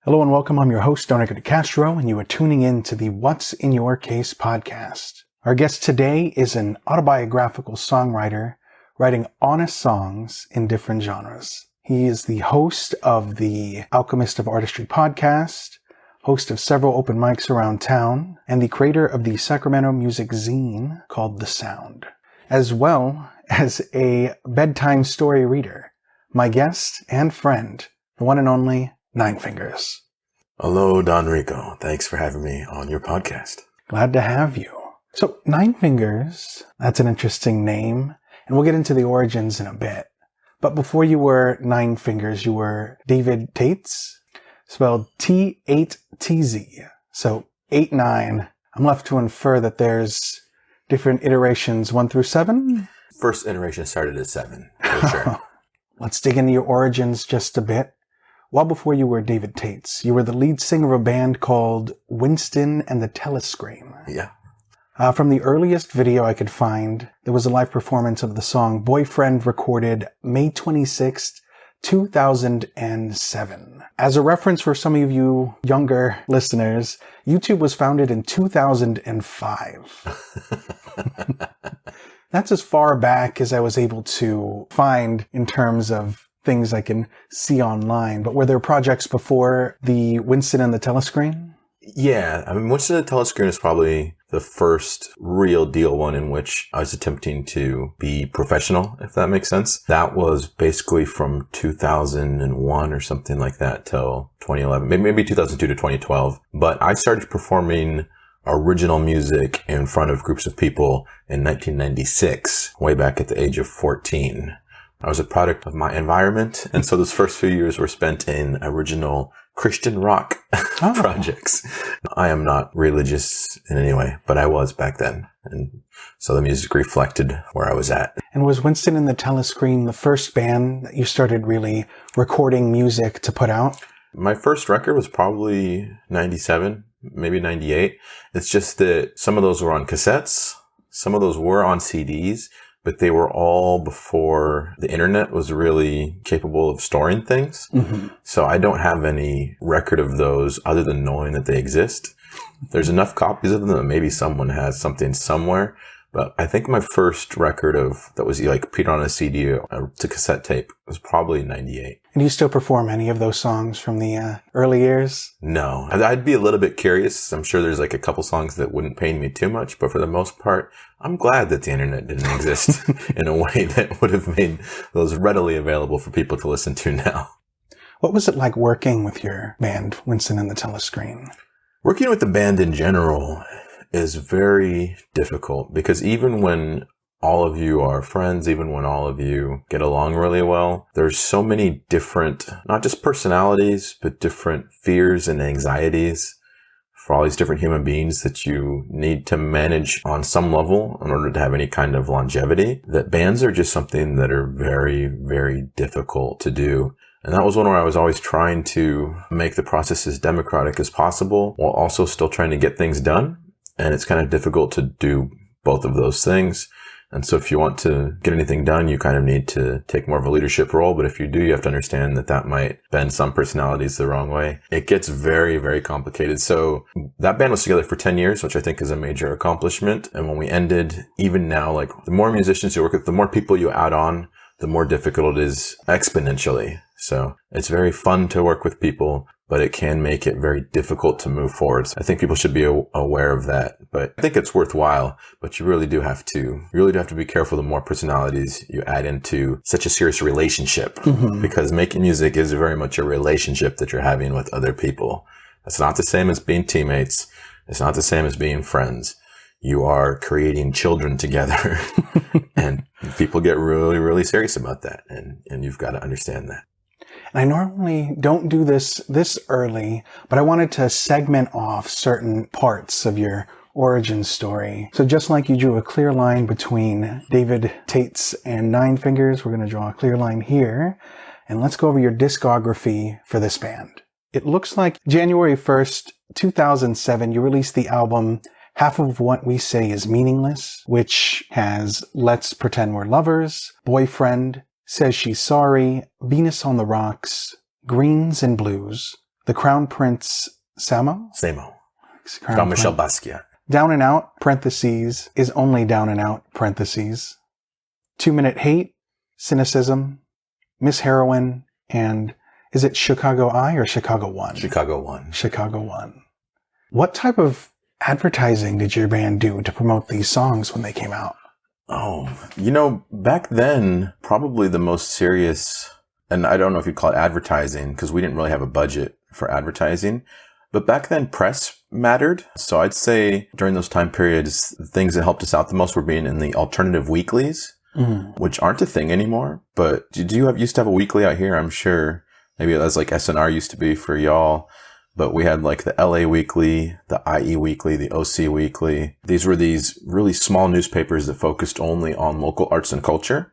Hello and welcome. I'm your host, Donica DeCastro, and you are tuning in to the What's in Your Case podcast. Our guest today is an autobiographical songwriter writing honest songs in different genres. He is the host of the Alchemist of Artistry podcast, host of several open mics around town, and the creator of the Sacramento Music Zine called The Sound, as well as a bedtime story reader. My guest and friend, the one and only Ninefingers. Hello, Don Rico. Thanks for having me on your podcast. Glad to have you. So, Ninefingers, that's an interesting name, and we'll get into the origins in a bit. But before you were Ninefingers, you were David Tates, spelled T8TZ. So, 8-9. I'm left to infer that there's different iterations 1 through 7? First iteration started at 7, for sure. Let's dig into your origins just a bit. Well before you were David Tates, you were the lead singer of a band called Winston and the Telescreen. Yeah. From the earliest video I could find, there was a live performance of the song Boyfriend recorded May 26th, 2007. As a reference for some of you younger listeners, YouTube was founded in 2005. That's as far back as I was able to find in terms of things I can see online. But were there projects before the Winston and the Telescreen? Yeah, I mean, Winston and the Telescreen is probably the first real deal one in which I was attempting to be professional, if that makes sense. That was basically from 2001 or something like that till 2011, maybe 2002 to 2012. But I started performing original music in front of groups of people in 1996, way back at the age of 14. I was a product of my environment, and so those first few years were spent in original Christian rock projects. I am not religious in any way, but I was back then, and so the music reflected where I was at. And was Winston and the Telescreen the first band that you started really recording music to put out? My first record was probably 97, maybe 98. It's just that some of those were on cassettes, some of those were on CDs, but they were all before the internet was really capable of storing things. Mm-hmm. So I don't have any record of those other than knowing that they exist. There's enough copies of them that maybe someone has something somewhere. But I think my first record that was like put on a CD to cassette tape was probably 98. And do you still perform any of those songs from the early years? No. I'd be a little bit curious. I'm sure there's like a couple songs that wouldn't pain me too much, but for the most part, I'm glad that the internet didn't exist in a way that would have made those readily available for people to listen to now. What was it like working with your band, Winston and the Telescreen? Working with the band in general is very difficult because even when all of you are friends, even when all of you get along really well, there's so many different, not just personalities, but different fears and anxieties for all these different human beings that you need to manage on some level in order to have any kind of longevity. That bands are just something that are very, very difficult to do. And that was one where I was always trying to make the process as democratic as possible while also still trying to get things done. And it's kind of difficult to do both of those things. And so if you want to get anything done, you kind of need to take more of a leadership role. But if you do, you have to understand that that might bend some personalities the wrong way. It gets very, very complicated. So that band was together for 10 years, which I think is a major accomplishment. And when we ended, even now, like the more musicians you work with, the more people you add on, the more difficult it is exponentially. So it's very fun to work with people, but it can make it very difficult to move forward. So I think people should be aware of that, but I think it's worthwhile, but you really do have to be careful the more personalities you add into such a serious relationship, because making music is very much a relationship that you're having with other people. It's not the same as being teammates. It's not the same as being friends. You are creating children together and people get really, really serious about that. And you've got to understand that. And I normally don't do this early, but I wanted to segment off certain parts of your origin story. So just like you drew a clear line between David Tates and Ninefingers, we're going to draw a clear line here. And let's go over your discography for this band. It looks like January 1st, 2007, you released the album Half of What We Say Is Meaningless, which has Let's Pretend We're Lovers, Boyfriend, Says She's Sorry, Venus on the Rocks, Greens and Blues, The Crown Prince Samo? Samo. Crown Jean-Michel Prince. Basquiat. Down and Out, parentheses, is only down and out, parentheses. 2 Minute Hate, Cynicism, Miss Heroin, and is it Chicago Eye or Chicago One? Chicago One. Chicago One. What type of advertising did your band do to promote these songs when they came out? Oh, back then, probably the most serious, and I don't know if you'd call it advertising, because we didn't really have a budget for advertising, but back then press mattered. So I'd say during those time periods, the things that helped us out the most were being in the alternative weeklies, which aren't a thing anymore. But did you used to have a weekly out here? I'm sure maybe that's like SNR used to be for y'all. But we had like the LA Weekly, the IE Weekly, the OC Weekly. These were these really small newspapers that focused only on local arts and culture.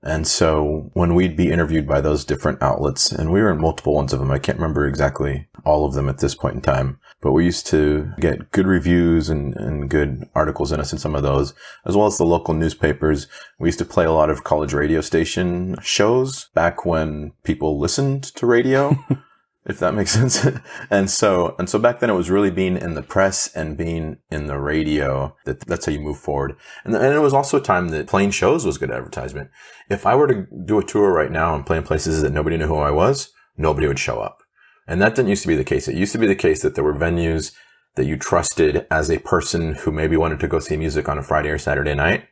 And so when we'd be interviewed by those different outlets, and we were in multiple ones of them, I can't remember exactly all of them at this point in time, but we used to get good reviews and good articles in us in some of those, as well as the local newspapers. We used to play a lot of college radio station shows back when people listened to radio. If that makes sense. And so back then it was really being in the press and being in the radio that's how you move forward. And it was also a time that playing shows was good advertisement. If I were to do a tour right now and play in places that nobody knew who I was, nobody would show up. And that didn't used to be the case. It used to be the case that there were venues that you trusted as a person who maybe wanted to go see music on a Friday or Saturday night.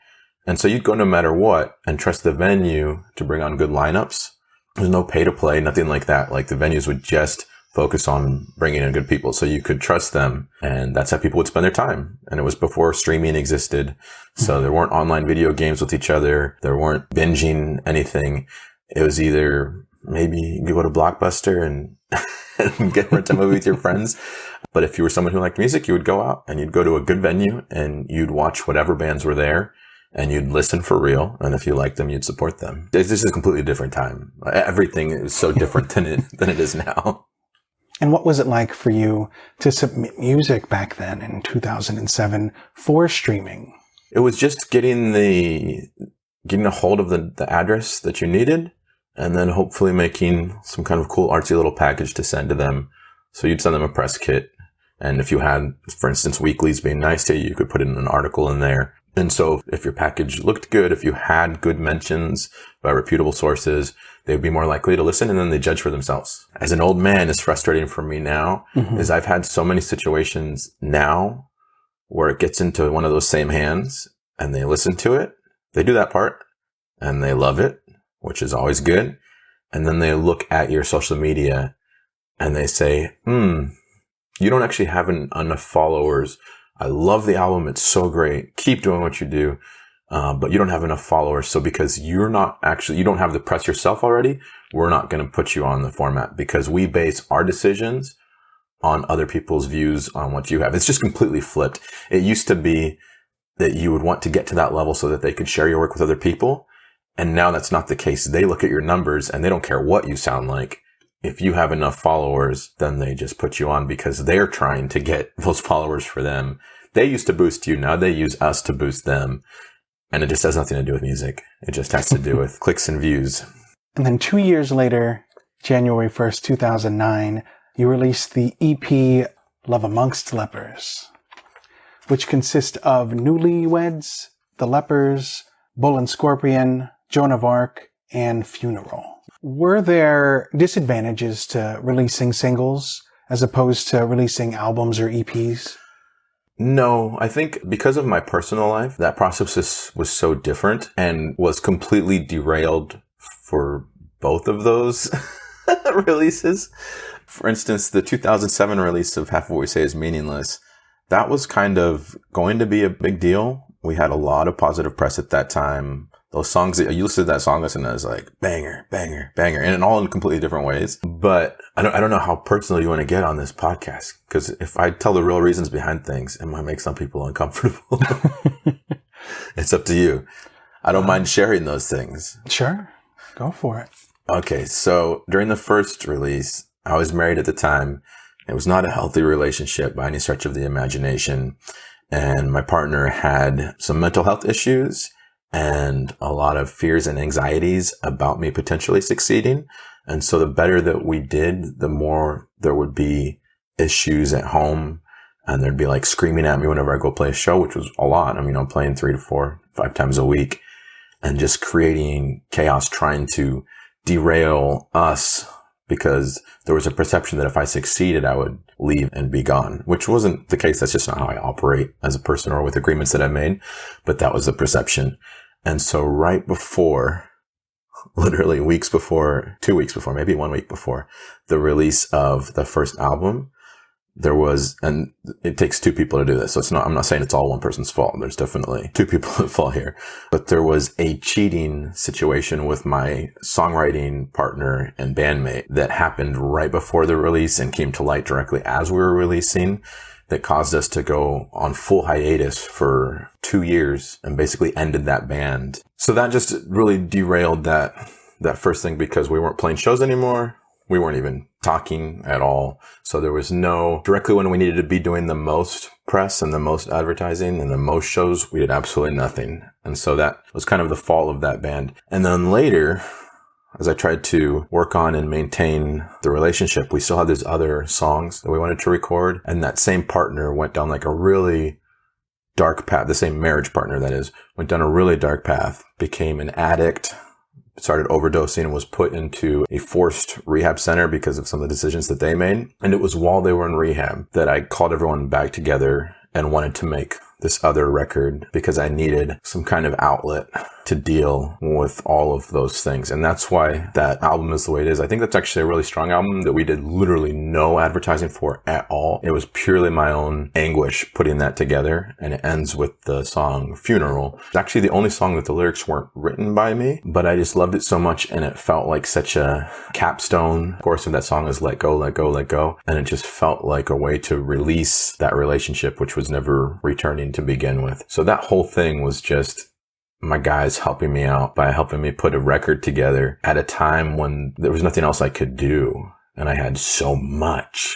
And so you'd go no matter what and trust the venue to bring on good lineups. There's no pay to play, nothing like that. Like the venues would just focus on bringing in good people. So you could trust them. And that's how people would spend their time. And it was before streaming existed. So there weren't online video games with each other. There weren't binging anything. It was either maybe you go to Blockbuster and get rent a movie with your friends. But if you were someone who liked music, you would go out and you'd go to a good venue and you'd watch whatever bands were there. And you'd listen for real. And if you liked them, you'd support them. This is a completely different time. Everything is so different than it is now. And what was it like for you to submit music back then in 2007 for streaming? It was just getting a hold of the address that you needed and then hopefully making some kind of cool artsy little package to send to them. So you'd send them a press kit. And if you had, for instance, weeklies being nice to you, you could put in an article in there. And so if your package looked good, if you had good mentions by reputable sources, they'd be more likely to listen and then they judge for themselves. As an old man, it's frustrating for me now is I've had so many situations now where it gets into one of those same hands and they listen to it. They do that part and they love it, which is always good. And then they look at your social media and they say, you don't actually have enough followers. I love the album. It's so great. Keep doing what you do. But you don't have enough followers. So because you don't have the press yourself already, we're not going to put you on the format because we base our decisions on other people's views on what you have. It's just completely flipped. It used to be that you would want to get to that level so that they could share your work with other people. And now that's not the case. They look at your numbers and they don't care what you sound like. If you have enough followers, then they just put you on because they're trying to get those followers for them. They used to boost you. Now they use us to boost them. And it just has nothing to do with music. It just has to do with clicks and views. And then 2 years later, January 1st, 2009, you released the EP Love Amongst Lepers, which consists of Newlyweds, The Lepers, Bull and Scorpion, Joan of Arc, and Funeral. Were there disadvantages to releasing singles as opposed to releasing albums or EPs? No, I think because of my personal life, that process was so different and was completely derailed for both of those releases. For instance, the 2007 release of Half of What We Say Is Meaningless, that was kind of going to be a big deal. We had a lot of positive press at that time. Those songs, you listen to that song list and it's like banger, banger, banger, and all in completely different ways. But I don't know how personal you want to get on this podcast, because if I tell the real reasons behind things, it might make some people uncomfortable. It's up to you. I don't mind sharing those things. Sure. Go for it. Okay. So during the first release, I was married at the time. It was not a healthy relationship by any stretch of the imagination. And my partner had some mental health issues and a lot of fears and anxieties about me potentially succeeding. And so the better that we did, the more there would be issues at home. And they'd be like screaming at me whenever I go play a show, which was a lot. I mean, I'm playing 3 to 4, 5 times a week and just creating chaos, trying to derail us because there was a perception that if I succeeded, I would leave and be gone, which wasn't the case. That's just not how I operate as a person or with agreements that I made. But that was the perception. And so right before, literally weeks before, 2 weeks before, maybe 1 week before the release of the first album, there was, and it takes 2 people to do this. So it's not, I'm not saying it's all one person's fault. There's definitely 2 people that fall here, but there was a cheating situation with my songwriting partner and bandmate that happened right before the release and came to light directly as we were releasing, that caused us to go on full hiatus for 2 years and basically ended that band. So that just really derailed that first thing because we weren't playing shows anymore. We weren't even talking at all. So there was no, directly when we needed to be doing the most press and the most advertising and the most shows, we did absolutely nothing. And so that was kind of the fall of that band. And then later, as I tried to work on and maintain the relationship, we still had these other songs that we wanted to record. And that same partner went down like a really dark path. The same marriage partner, that is, went down a really dark path, became an addict, started overdosing, and was put into a forced rehab center because of some of the decisions that they made. And it was while they were in rehab that I called everyone back together and wanted to make this other record because I needed some kind of outlet to deal with all of those things. And that's why that album is the way it is. I think that's actually a really strong album that we did literally no advertising for at all. It was purely my own anguish putting that together. And it ends with the song Funeral. It's actually the only song that the lyrics weren't written by me, but I just loved it so much and it felt like such a capstone. Of course, of that song is Let Go, Let Go, Let Go. And it just felt like a way to release that relationship, which was never returning to begin with. So that whole thing was just my guys helping me out by helping me put a record together at a time when there was nothing else I could do. And I had so much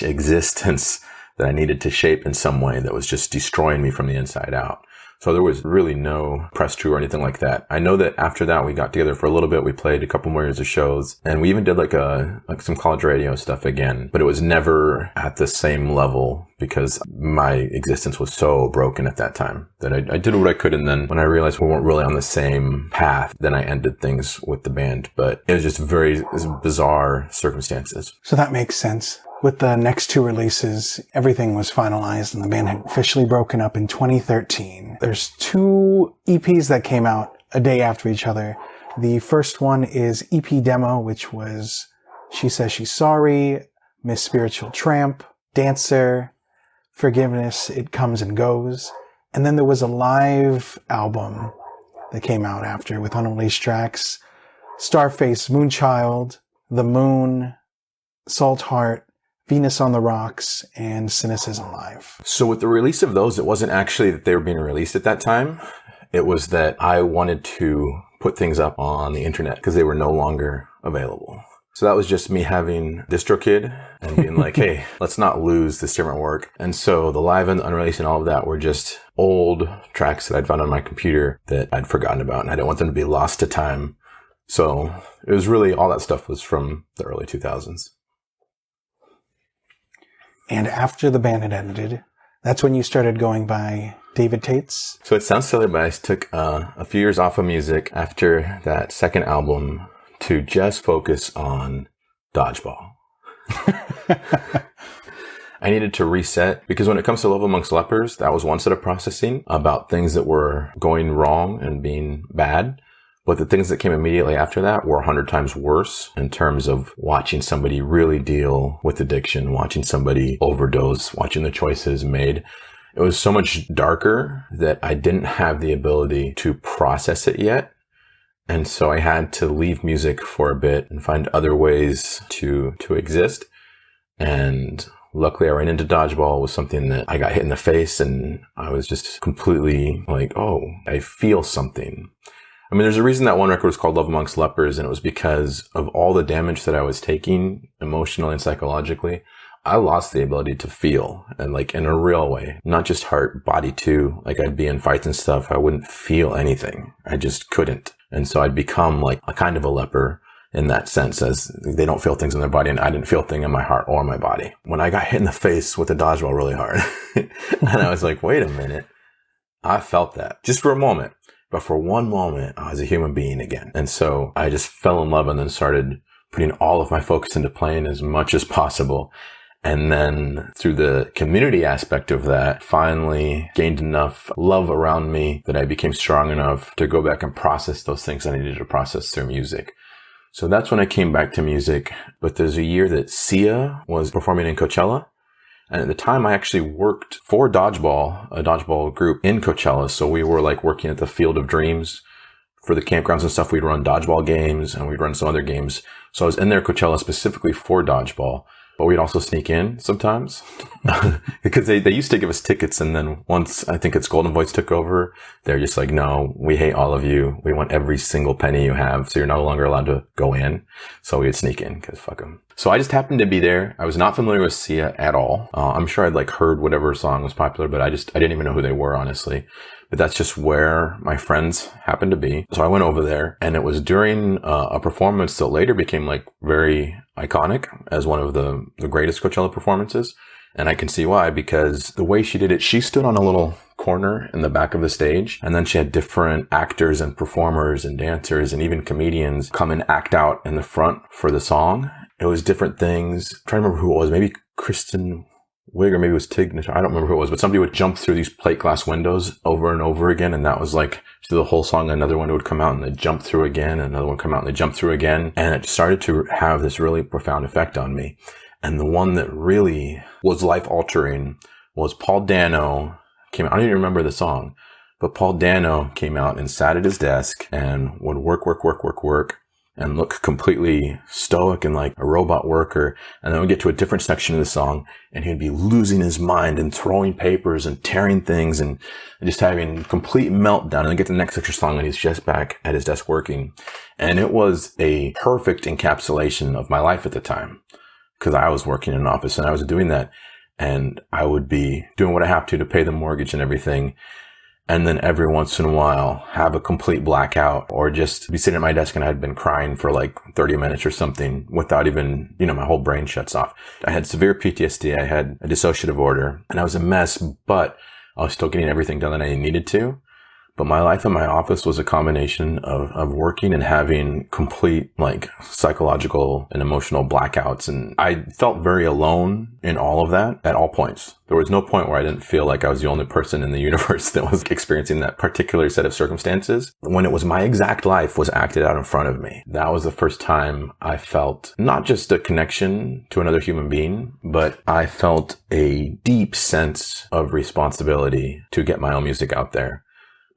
existence that I needed to shape in some way that was just destroying me from the inside out. So there was really no press tour or anything like that. I know that after that, we got together for a little bit. We played a couple more years of shows and we even did like some college radio stuff again, but it was never at the same level because my existence was so broken at that time that I did what I could. And then when I realized we weren't really on the same path, then I ended things with the band, but it was just very bizarre circumstances. So that makes sense. With the next 2 releases, everything was finalized and the band had officially broken up in 2013. There's 2 EPs that came out a day after each other. The first one is EP Demo, which was She Says She's Sorry, Miss Spiritual Tramp, Dancer, Forgiveness, It Comes and Goes. And then there was a live album that came out after with unreleased tracks, Starface, Moonchild, The Moon, Salt Heart, Venus on the Rocks, and Cynicism Live. So with the release of those, it wasn't actually that they were being released at that time. It was that I wanted to put things up on the internet because they were no longer available. So that was just me having DistroKid and being like, hey, let's not lose this different work. And so the live and the unreleased and all of that were just old tracks that I'd found on my computer that I'd forgotten about, and I didn't want them to be lost to time. So it was really, all that stuff was from the early 2000s. And after the band had ended, that's when you started going by David Tates. So it sounds silly, but I took a few years off of music after that second album to just focus on Dodgeball. I needed to reset because when it comes to Love Amongst Lepers, that was one set of processing about things that were going wrong and being bad. But the things that came immediately after that were 100 times worse in terms of watching somebody really deal with addiction, watching somebody overdose, watching the choices made. It was so much darker that I didn't have the ability to process it yet. And so I had to leave music for a bit and find other ways to exist. And luckily I ran into Dodgeball with something that I got hit in the face and I was just completely like, oh, I feel something. I mean, there's a reason that one record was called Love Amongst Lepers, and it was because of all the damage that I was taking emotionally and psychologically. I lost the ability to feel, and like in a real way, not just heart, body too. Like I'd be in fights and stuff. I wouldn't feel anything. I just couldn't. And so I'd become like a kind of a leper in that sense, as they don't feel things in their body, and I didn't feel a thing in my heart or my body. When I got hit in the face with a dodgeball really hard, and I was like, wait a minute, I felt that just for a moment. But for one moment, I was a human being again. And so I just fell in love and then started putting all of my focus into playing as much as possible. And then through the community aspect of that, finally gained enough love around me that I became strong enough to go back and process those things I needed to process through music. So that's when I came back to music. But there's a year that Sia was performing in Coachella. And at the time, I actually worked for Dodgeball, a dodgeball group in Coachella. So we were like working at the Field of Dreams for the campgrounds and stuff. We'd run dodgeball games and we'd run some other games. So I was in there Coachella specifically for dodgeball. But we'd also sneak in sometimes because they used to give us tickets. And then once I think it's Golden Voice took over, they're just like, no, we hate all of you. We want every single penny you have. So you're no longer allowed to go in. So we'd sneak in because fuck them. So I just happened to be there. I was not familiar with Sia at all. I'm sure I'd like heard whatever song was popular, but I didn't even know who they were, honestly. But that's just where my friends happened to be. So I went over there, and it was during a performance that later became like very iconic as one of the greatest Coachella performances. And I can see why, because the way she did it, she stood on a little corner in the back of the stage, and then she had different actors and performers and dancers and even comedians come and act out in the front for the song. It was different things. I'm trying to remember who it was. Maybe Kristen Wiig, or maybe it was Tig. I don't remember who it was, but somebody would jump through these plate glass windows over and over again. And that was like through the whole song. Another window would come out and they'd jump through again. Another one would come out and they'd jump through again. And it started to have this really profound effect on me. And the one that really was life altering was Paul Dano came out. I don't even remember the song, but Paul Dano came out and sat at his desk and would work and look completely stoic and like a robot worker. And then we'd get to a different section of the song and he'd be losing his mind and throwing papers and tearing things and just having complete meltdown. And then get to the next extra song and he's just back at his desk working. And it was a perfect encapsulation of my life at the time, because I was working in an office and I was doing that. And I would be doing what I have to pay the mortgage and everything. And then every once in a while have a complete blackout or just be sitting at my desk and I'd been crying for like 30 minutes or something without even, my whole brain shuts off. I had severe PTSD. I had a dissociative order and I was a mess, but I was still getting everything done that I needed to. But my life in my office was a combination of working and having complete like psychological and emotional blackouts. And I felt very alone in all of that at all points. There was no point where I didn't feel like I was the only person in the universe that was experiencing that particular set of circumstances. When it was my exact life was acted out in front of me, that was the first time I felt not just a connection to another human being, but I felt a deep sense of responsibility to get my own music out there.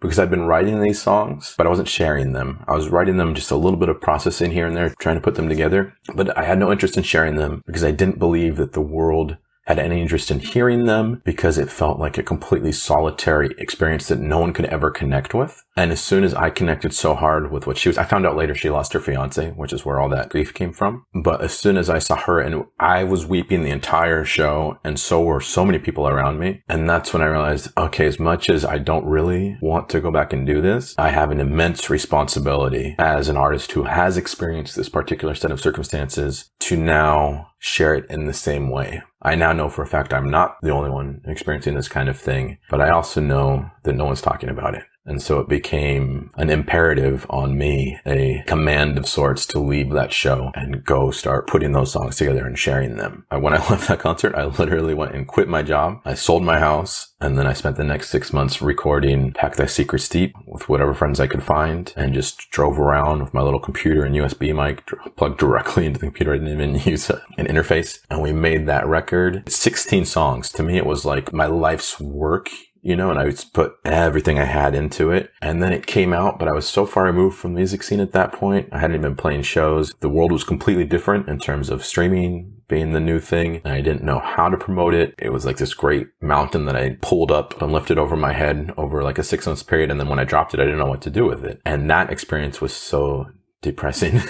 Because I'd been writing these songs, but I wasn't sharing them. I was writing them just a little bit of processing here and there, trying to put them together. But I had no interest in sharing them because I didn't believe that the world had any interest in hearing them, because it felt like a completely solitary experience that no one could ever connect with. And as soon as I connected so hard with what she was, I found out later she lost her fiance, which is where all that grief came from. But as soon as I saw her, and I was weeping the entire show, and so were so many people around me. And that's when I realized, okay, as much as I don't really want to go back and do this, I have an immense responsibility as an artist who has experienced this particular set of circumstances to now share it in the same way. I now know for a fact I'm not the only one experiencing this kind of thing, but I also know that no one's talking about it. And so it became an imperative on me, a command of sorts, to leave that show and go start putting those songs together and sharing them. When I left that concert, I literally went and quit my job. I sold my house, and then I spent the next 6 months recording Pack Thy Secrets Deep with whatever friends I could find, and just drove around with my little computer and USB mic plugged directly into the computer. I didn't even use an interface. And we made that record. 16 songs. To me, it was like my life's work. And I would put everything I had into it. And then it came out, but I was so far removed from the music scene at that point. I hadn't even been playing shows. The world was completely different in terms of streaming being the new thing. And I didn't know how to promote it. It was like this great mountain that I pulled up and lifted over my head over like a 6 months period. And then when I dropped it, I didn't know what to do with it. And that experience was so depressing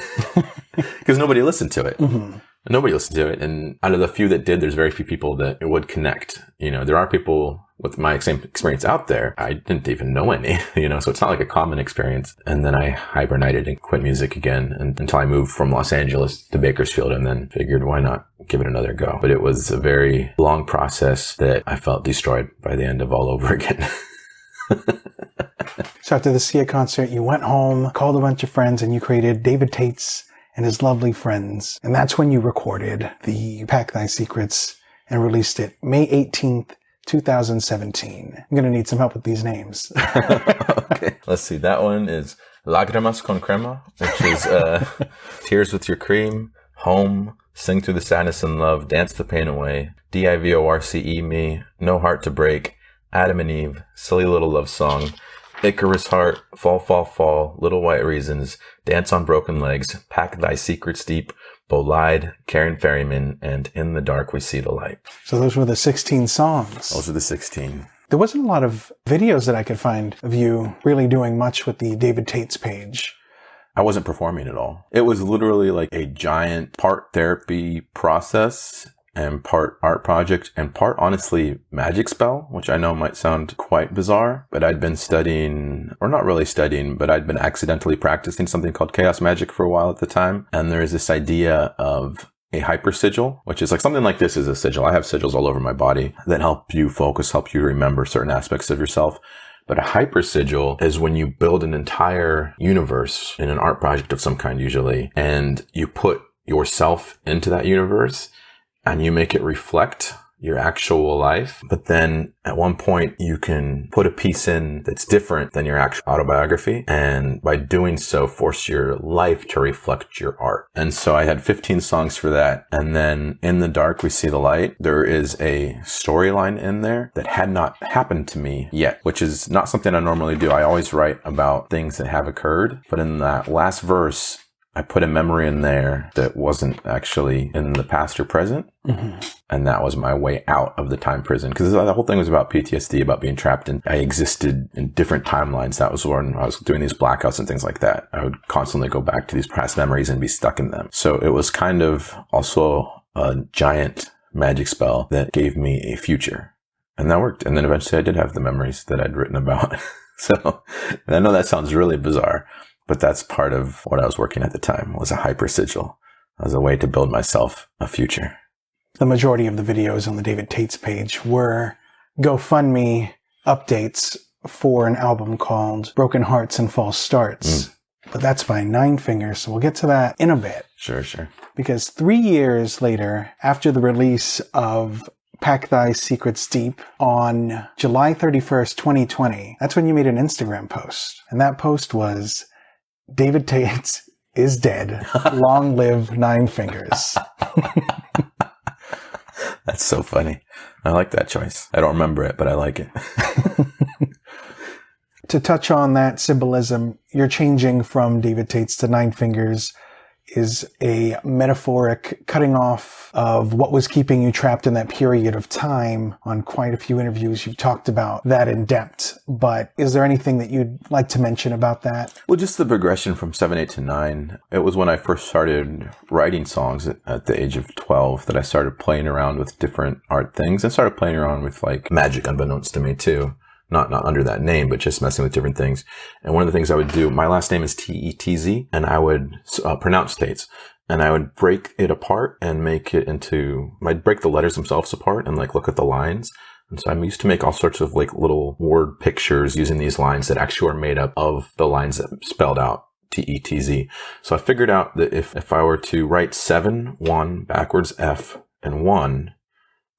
because nobody listened to it. Mm-hmm. Nobody listened to it. And out of the few that did, there's very few people that it would connect. There are people with my same experience out there. I didn't even know any, so it's not like a common experience. And then I hibernated and quit music again until I moved from Los Angeles to Bakersfield, and then figured, why not give it another go? But it was a very long process that I felt destroyed by the end of all over again. So after the Sia concert, you went home, called a bunch of friends, and you created David Tates and His Lovely Friends. And that's when you recorded the Pack Thy Secrets and released it May 18th, 2017. I'm going to need some help with these names. Okay. Let's see. That one is Lágrimas con Crema, which is Tears with Your Cream, Home, Sing Through the Sadness and Love, Dance the Pain Away, Divorce Me, No Heart to Break, Adam and Eve, Silly Little Love Song, Icarus Heart, Fall, Fall, Fall, Little White Reasons, Dance on Broken Legs, Pack Thy Secrets Deep, Bolide, Karen Ferryman, and In the Dark We See the Light. So those were the 16 songs. Those are the 16. There wasn't a lot of videos that I could find of you really doing much with the David Tates page. I wasn't performing at all. It was literally like a giant part therapy process and part art project and part, honestly, magic spell, which I know might sound quite bizarre, but I'd been studying, or not really studying, but I'd been accidentally practicing something called chaos magic for a while at the time. And there's this idea of a hyper sigil, which is like something like this is a sigil. I have sigils all over my body that help you focus, help you remember certain aspects of yourself. But a hyper sigil is when you build an entire universe in an art project of some kind, usually, and you put yourself into that universe and you make it reflect your actual life. But then at one point you can put a piece in that's different than your actual autobiography. And by doing so, force your life to reflect your art. And so I had 15 songs for that. And then In the Dark We See the Light, there is a storyline in there that had not happened to me yet, which is not something I normally do. I always write about things that have occurred. But in that last verse, I put a memory in there that wasn't actually in the past or present. Mm-hmm. And that was my way out of the time prison. Because the whole thing was about PTSD, about being trapped in. I existed in different timelines. That was when I was doing these blackouts and things like that. I would constantly go back to these past memories and be stuck in them. So it was kind of also a giant magic spell that gave me a future. And that worked. And then eventually I did have the memories that I'd written about. So, and I know that sounds really bizarre, but that's part of what I was working at the time, was a hyper sigil as a way to build myself a future. The majority of the videos on the David Tates page were GoFundMe updates for an album called Broken Hearts and False Starts. But that's by Ninefingers, so we'll get to that in a bit. Sure. Because 3 years later, after the release of Pack Thy Secrets Deep on July 31st, 2020, that's when you made an Instagram post. And that post was, David Tates is dead. Long live Ninefingers. That's so funny. I like that choice. I don't remember it, but I like it. To touch on that symbolism, you're changing from David Tates to Ninefingers is a metaphoric cutting off of what was keeping you trapped in that period of time. On quite a few interviews, you've talked about that in depth. But is there anything that you'd like to mention about that? Well, just the progression from 7, 8 to 9. It was when I first started writing songs at the age of 12 that I started playing around with different art things and started playing around with like magic, unbeknownst to me too. Not under that name, but just messing with different things. And one of the things I would do, my last name is Tetz, and I would pronounce Tates. And I would break it apart and make it into, I'd break the letters themselves apart and like look at the lines. And so I used to make all sorts of like little word pictures using these lines that actually were made up of the lines that spelled out Tetz. So I figured out that if I were to write 7, 1, backwards F, and 1,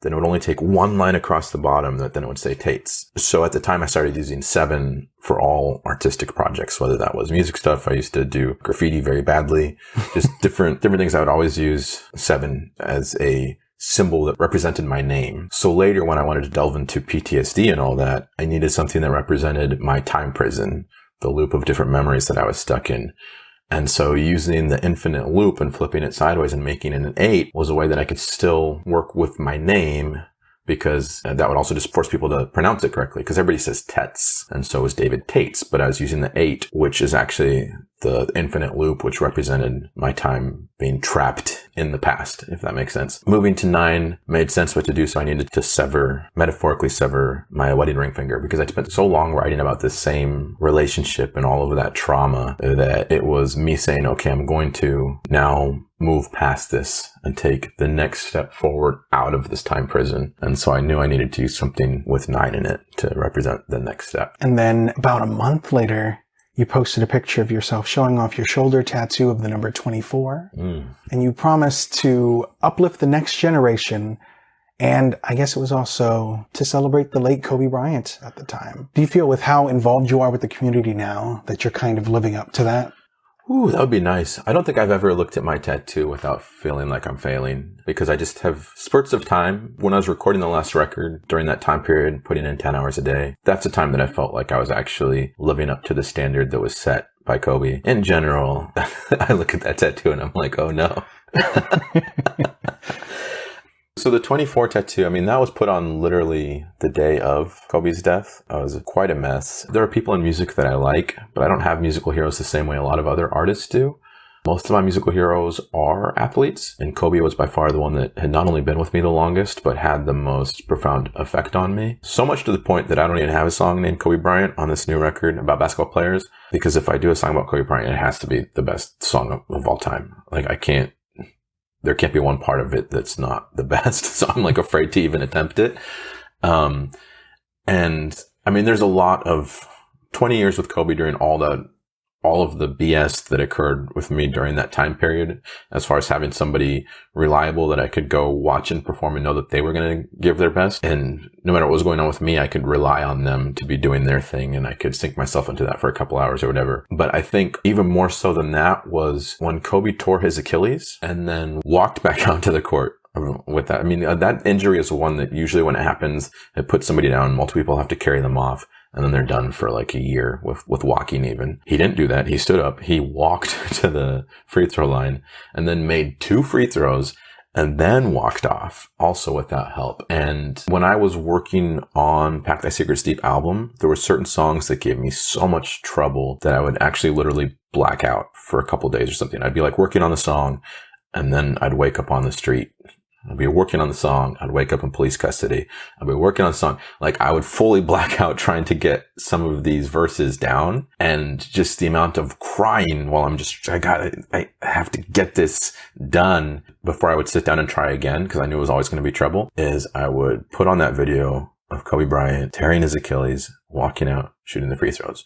then it would only take one line across the bottom that then it would say Tates. So at the time I started using 7 for all artistic projects, whether that was music stuff. I used to do graffiti very badly, just different things. I would always use 7 as a symbol that represented my name. So later when I wanted to delve into PTSD and all that, I needed something that represented my time prison, the loop of different memories that I was stuck in. And so using the infinite loop and flipping it sideways and making it an 8 was a way that I could still work with my name, because that would also just force people to pronounce it correctly, because everybody says Tetz, and so is David Tates. But I was using the 8, which is actually the infinite loop, which represented my time being trapped in the past, if that makes sense. Moving to 9 made sense, but to do so, I needed to metaphorically sever my wedding ring finger, because I spent so long writing about this same relationship and all of that trauma that it was me saying, okay, I'm going to now move past this and take the next step forward out of this time prison. And so I knew I needed to use something with 9 in it to represent the next step. And then about a month later, you posted a picture of yourself showing off your shoulder tattoo of the number 24. And you promised to uplift the next generation. And I guess it was also to celebrate the late Kobe Bryant at the time. Do you feel, with how involved you are with the community now, that you're kind of living up to that? Ooh, that would be nice. I don't think I've ever looked at my tattoo without feeling like I'm failing, because I just have spurts of time. When I was recording the last record, during that time period, putting in 10 hours a day, that's the time that I felt like I was actually living up to the standard that was set by Kobe. In general, I look at that tattoo and I'm like, oh no. So the 24 tattoo, I mean, that was put on literally the day of Kobe's death. I was quite a mess. There are people in music that I like, but I don't have musical heroes the same way a lot of other artists do. Most of my musical heroes are athletes, and Kobe was by far the one that had not only been with me the longest, but had the most profound effect on me. So much to the point that I don't even have a song named Kobe Bryant on this new record about basketball players, because if I do a song about Kobe Bryant, it has to be the best song of all time. Like, there can't be one part of it that's not the best. So I'm like afraid to even attempt it. And I mean, there's a lot of 20 years with Kobe during all of the BS that occurred with me during that time period, as far as having somebody reliable that I could go watch and perform and know that they were going to give their best. And no matter what was going on with me, I could rely on them to be doing their thing, and I could sink myself into that for a couple hours or whatever. But I think even more so than that was when Kobe tore his Achilles and then walked back onto the court with that. I mean, that injury is one that usually when it happens, it puts somebody down. Multiple people have to carry them off, and then they're done for like a year with walking even. He didn't do that. He stood up. He walked to the free throw line and then made 2 free throws and then walked off, also without help. And when I was working on Pack Thy Secrets Deep album, there were certain songs that gave me so much trouble that I would actually literally black out for a couple days or something. I'd be like working on the song, and then I'd wake up on the street. I'd be working on the song. I'd wake up in police custody. I'd be working on the song. Like, I would fully black out trying to get some of these verses down, and just the amount of crying while I have to get this done before I would sit down and try again, because I knew it was always going to be trouble, is I would put on that video of Kobe Bryant tearing his Achilles, walking out, shooting the free throws.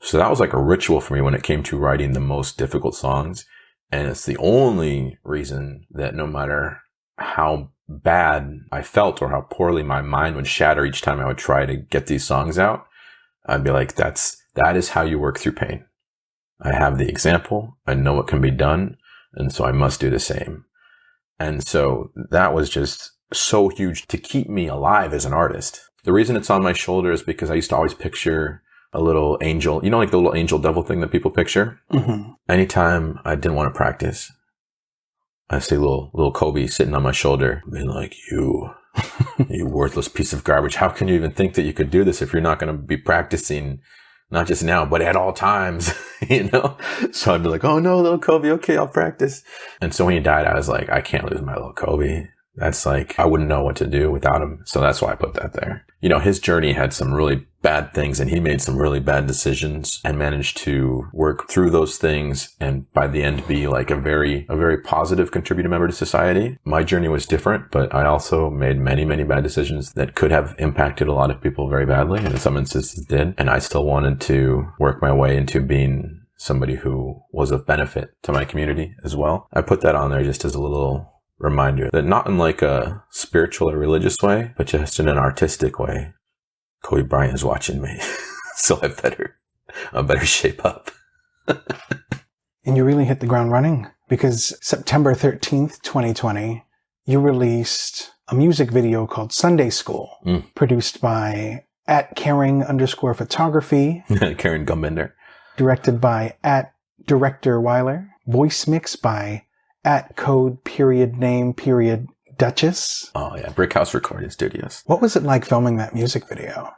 So that was like a ritual for me when it came to writing the most difficult songs. And it's the only reason that no matter how bad I felt or how poorly my mind would shatter each time I would try to get these songs out, I'd be like, that is how you work through pain. I have the example. I know what can be done. And so I must do the same. And so that was just so huge to keep me alive as an artist. The reason it's on my shoulder is because I used to always picture a little angel, you know, like the little angel devil thing that people picture. Mm-hmm. Anytime I didn't want to practice, I see little Kobe sitting on my shoulder, being like, you worthless piece of garbage. How can you even think that you could do this if you're not going to be practicing, not just now, but at all times, you know? So I'd be like, oh no, little Kobe. Okay, I'll practice. And so when he died, I was like, I can't lose my little Kobe. That's like, I wouldn't know what to do without him. So that's why I put that there. You know, his journey had some really bad things, and he made some really bad decisions and managed to work through those things, and by the end be like a very positive contributing member to society. My journey was different, but I also made many, many bad decisions that could have impacted a lot of people very badly, and in some instances did. And I still wanted to work my way into being somebody who was of benefit to my community as well. I put that on there just as a little reminder that not in like a spiritual or religious way, but just in an artistic way, Kobe Bryant is watching me. So I better shape up. And you really hit the ground running, because September 13th, 2020, you released a music video called Sunday School, produced by @caring_photography. Karen Gumbender. Directed by @Director Weiler. Voice mix by @code_name_Duchess. Oh yeah, Brickhouse Recording Studios. What was it like filming that music video?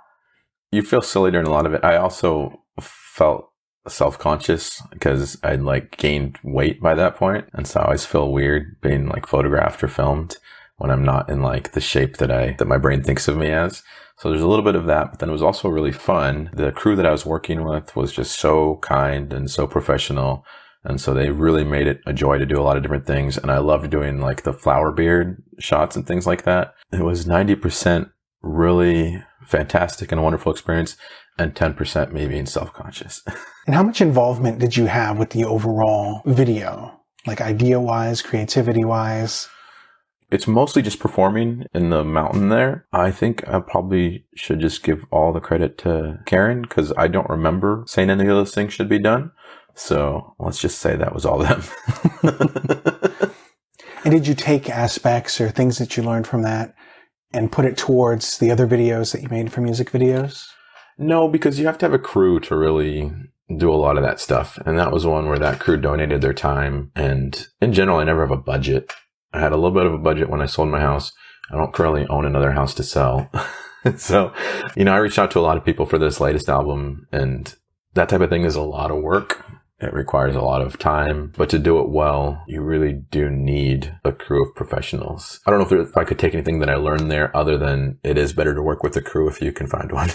You feel silly during a lot of it. I also felt self-conscious because I'd like gained weight by that point. And so I always feel weird being like photographed or filmed when I'm not in like the shape that my brain thinks of me as. So there's a little bit of that, but then it was also really fun. The crew that I was working with was just so kind and so professional. And so they really made it a joy to do a lot of different things. And I loved doing like the flower beard shots and things like that. It was 90% really fantastic and a wonderful experience, and 10% me being self-conscious. And how much involvement did you have with the overall video? Like idea-wise, creativity-wise? It's mostly just performing in the mountain there. I think I probably should just give all the credit to Karen because I don't remember saying any of those things should be done. So let's just say that was all them. And did you take aspects or things that you learned from that and put it towards the other videos that you made for music videos? No, because you have to have a crew to really do a lot of that stuff. And that was one where that crew donated their time. And in general, I never have a budget. I had a little bit of a budget when I sold my house. I don't currently own another house to sell. So, I reached out to a lot of people for this latest album, and that type of thing is a lot of work. It requires a lot of time, but to do it well, you really do need a crew of professionals. I don't know if I could take anything that I learned there other than it is better to work with a crew if you can find one.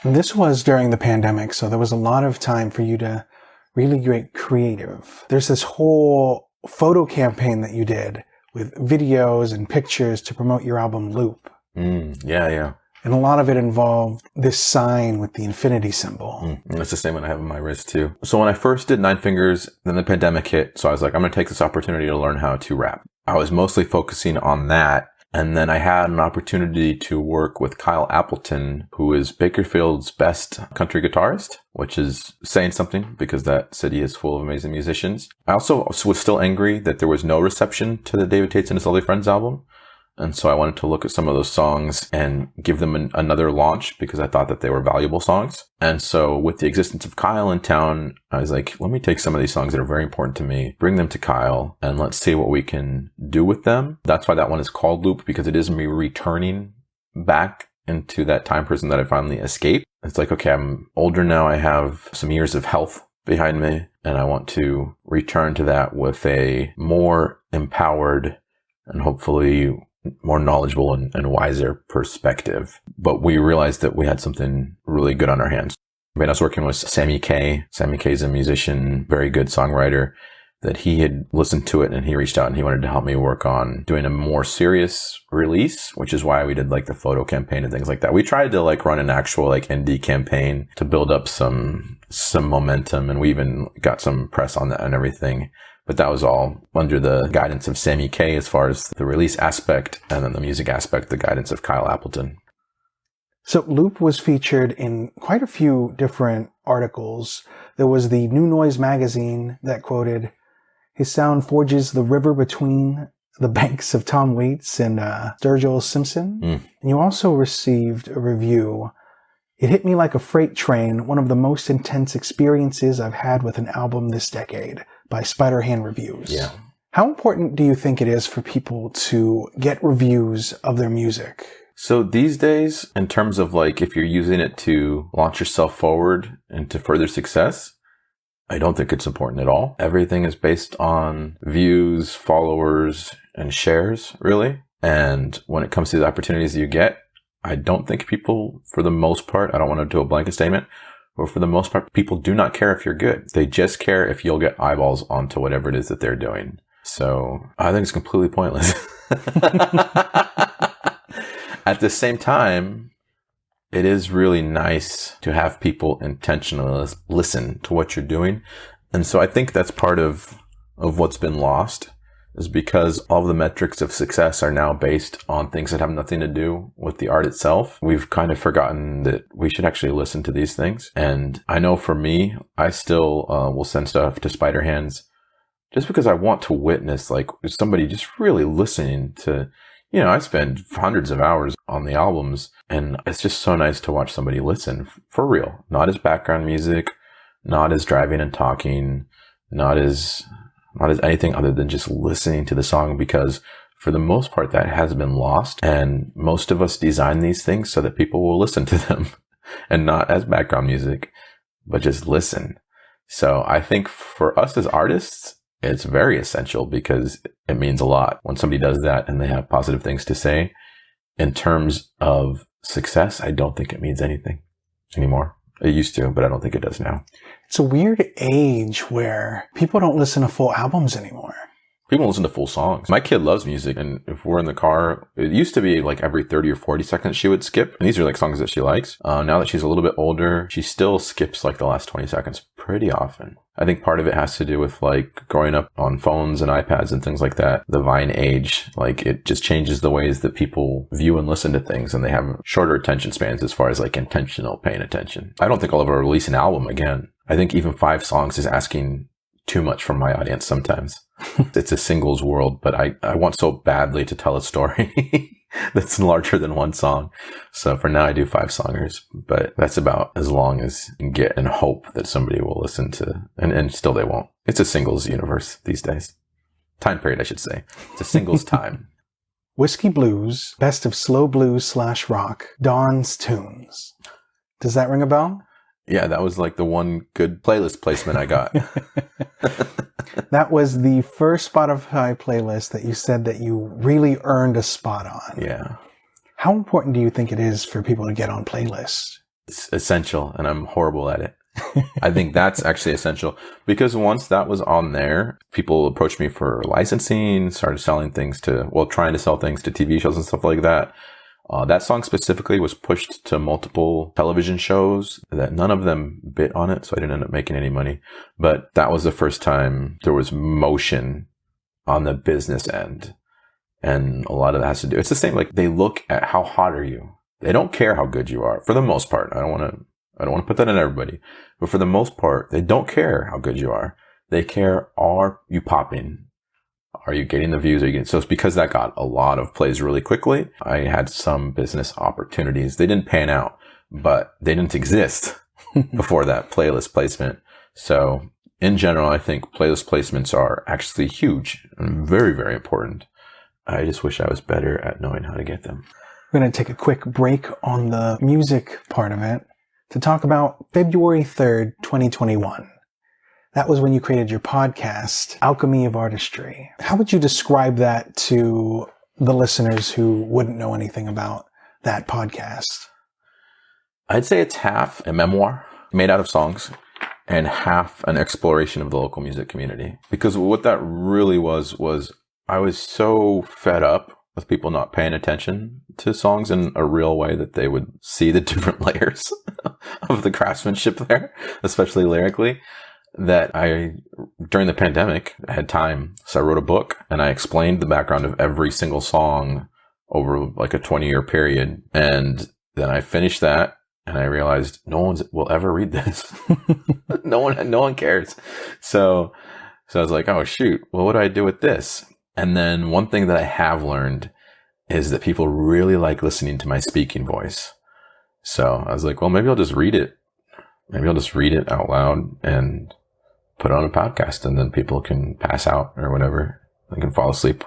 This was during the pandemic, so there was a lot of time for you to really get creative. There's this whole photo campaign that you did with videos and pictures to promote your album Loop. Yeah. And a lot of it involved this sign with the infinity symbol. That's the same one I have on my wrist too. So when I first did Ninefingers, then the pandemic hit. So I was like, I'm going to take this opportunity to learn how to rap. I was mostly focusing on that. And then I had an opportunity to work with Kyle Appleton, who is Bakerfield's best country guitarist, which is saying something because that city is full of amazing musicians. I also was still angry that there was no reception to the David Tates and His Lovely Friends album. And so I wanted to look at some of those songs and give them another launch because I thought that they were valuable songs. And so with the existence of Kyle in town, I was like, let me take some of these songs that are very important to me, bring them to Kyle, and let's see what we can do with them. That's why that one is called Loop, because it is me returning back into that time prison that I finally escaped. It's like, okay, I'm older now. I have some years of health behind me, and I want to return to that with a more empowered and hopefully more knowledgeable and wiser perspective. But we realized that we had something really good on our hands. I mean, I was working with Sammy K. Sammy K is a musician, very good songwriter, that he had listened to it and he reached out and he wanted to help me work on doing a more serious release, which is why we did like the photo campaign and things like that. We tried to like run an actual like indie campaign to build up some momentum, and we even got some press on that and everything. But that was all under the guidance of Sammy K as far as the release aspect, and then the music aspect, the guidance of Kyle Appleton. So Loop was featured in quite a few different articles. There was the New Noise magazine that quoted, "His sound forges the river between the banks of Tom Waits and Sturgill Simpson." And you also received a review. "It hit me like a freight train, one of the most intense experiences I've had with an album this decade," by Spiderhand Reviews. Yeah. How important do you think it is for people to get reviews of their music? So these days, in terms of like if you're using it to launch yourself forward into further success, I don't think it's important at all. Everything is based on views, followers, and shares, really. And when it comes to the opportunities you get, I don't think people, for the most part, I don't want to do a blanket statement, but for the most part, people do not care if you're good. They just care if you'll get eyeballs onto whatever it is that they're doing. So I think it's completely pointless. At the same time, it is really nice to have people intentionally listen to what you're doing. And so I think that's part of what's been lost, is because all of the metrics of success are now based on things that have nothing to do with the art itself. We've kind of forgotten that we should actually listen to these things. And I know for me, I still will send stuff to Spiderhands just because I want to witness like somebody just really listening to, I spend hundreds of hours on the albums, and it's just so nice to watch somebody listen for real, not as background music, not as driving and talking, not as anything other than just listening to the song, because for the most part that has been lost, and most of us design these things so that people will listen to them and not as background music. but just listen. So I think for us as artists, it's very essential because it means a lot when somebody does that and they have positive things to say. In terms of success, I don't think it means anything anymore. It used to, but I don't think it does now. It's a weird age where people don't listen to full albums anymore. People listen to full songs. My kid loves music, and if we're in the car, it used to be like every 30 or 40 seconds she would skip. And these are like songs that she likes. Now that she's a little bit older, she still skips like the last 20 seconds pretty often. I think part of it has to do with like growing up on phones and iPads and things like that. The Vine age, like it just changes the ways that people view and listen to things, and they have shorter attention spans as far as like intentional paying attention. I don't think I'll ever release an album again. I think even 5 songs is asking too much from my audience sometimes. It's a singles world, but I want so badly to tell a story that's larger than one song. So for now I do 5 songers, but that's about as long as you can get and hope that somebody will listen to, and still they won't. It's a singles universe these days. Time period, I should say. It's a singles time. Whiskey Blues, best of slow blues / rock, Dawn's tunes. Does that ring a bell? Yeah, that was like the one good playlist placement I got. That was the first Spotify playlist that you said that you really earned a spot on. Yeah. How important do you think it is for people to get on playlists? It's essential, and I'm horrible at it. I think that's actually essential because once that was on there, people approached me for licensing, started selling things trying to sell things to TV shows and stuff like that. That song specifically was pushed to multiple television shows that none of them bit on it, so I didn't end up making any money. But that was the first time there was motion on the business end. And a lot of that has to do, it's the same, like they look at how hot are you. They don't care how good you are, for the most part. I don't want to put that on everybody. But for the most part, they don't care how good you are. They care, are you popping? Are you getting the views? So it's because that got a lot of plays really quickly. I had some business opportunities. They didn't pan out, but they didn't exist before that playlist placement. So in general, I think playlist placements are actually huge and very, very important. I just wish I was better at knowing how to get them. We're going to take a quick break on the music part of it to talk about February 3rd, 2021. That was when you created your podcast, Alchemy of Artistry. How would you describe that to the listeners who wouldn't know anything about that podcast? I'd say it's half a memoir made out of songs and half an exploration of the local music community. Because what that really was I was so fed up with people not paying attention to songs in a real way that they would see the different layers of the craftsmanship there, especially lyrically, that during the pandemic, I had time. So I wrote a book and I explained the background of every single song over like a 20-year period. And then I finished that and I realized no one will ever read this. No one cares. So I was like, oh shoot, well, what do I do with this? And then one thing that I have learned is that people really like listening to my speaking voice. So I was like, well, maybe I'll just read it. Maybe I'll just read it out loud and put it on a podcast, and then people can pass out or whatever. They can fall asleep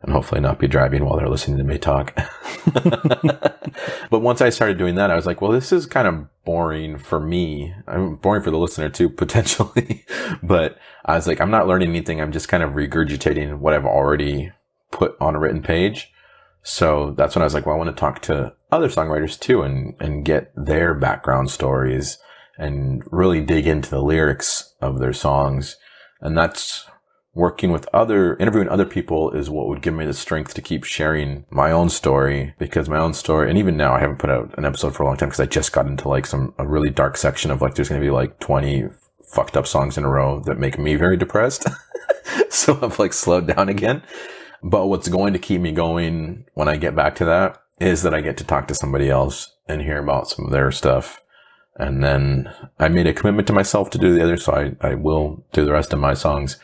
and hopefully not be driving while they're listening to me talk. But once I started doing that, I was like, well, this is kind of boring for me. I'm boring for the listener too, potentially. But I was like, I'm not learning anything. I'm just kind of regurgitating what I've already put on a written page. So that's when I was like, well, I want to talk to other songwriters too and get their background stories and really dig into the lyrics of their songs. And that's interviewing other people is what would give me the strength to keep sharing my own story, because my own story, and even now I haven't put out an episode for a long time because I just got into like a really dark section of like, there's going to be like 20 fucked up songs in a row that make me very depressed. So I've like slowed down again. But what's going to keep me going when I get back to that is that I get to talk to somebody else and hear about some of their stuff. And then I made a commitment to myself to do the other, so I will do the rest of my songs.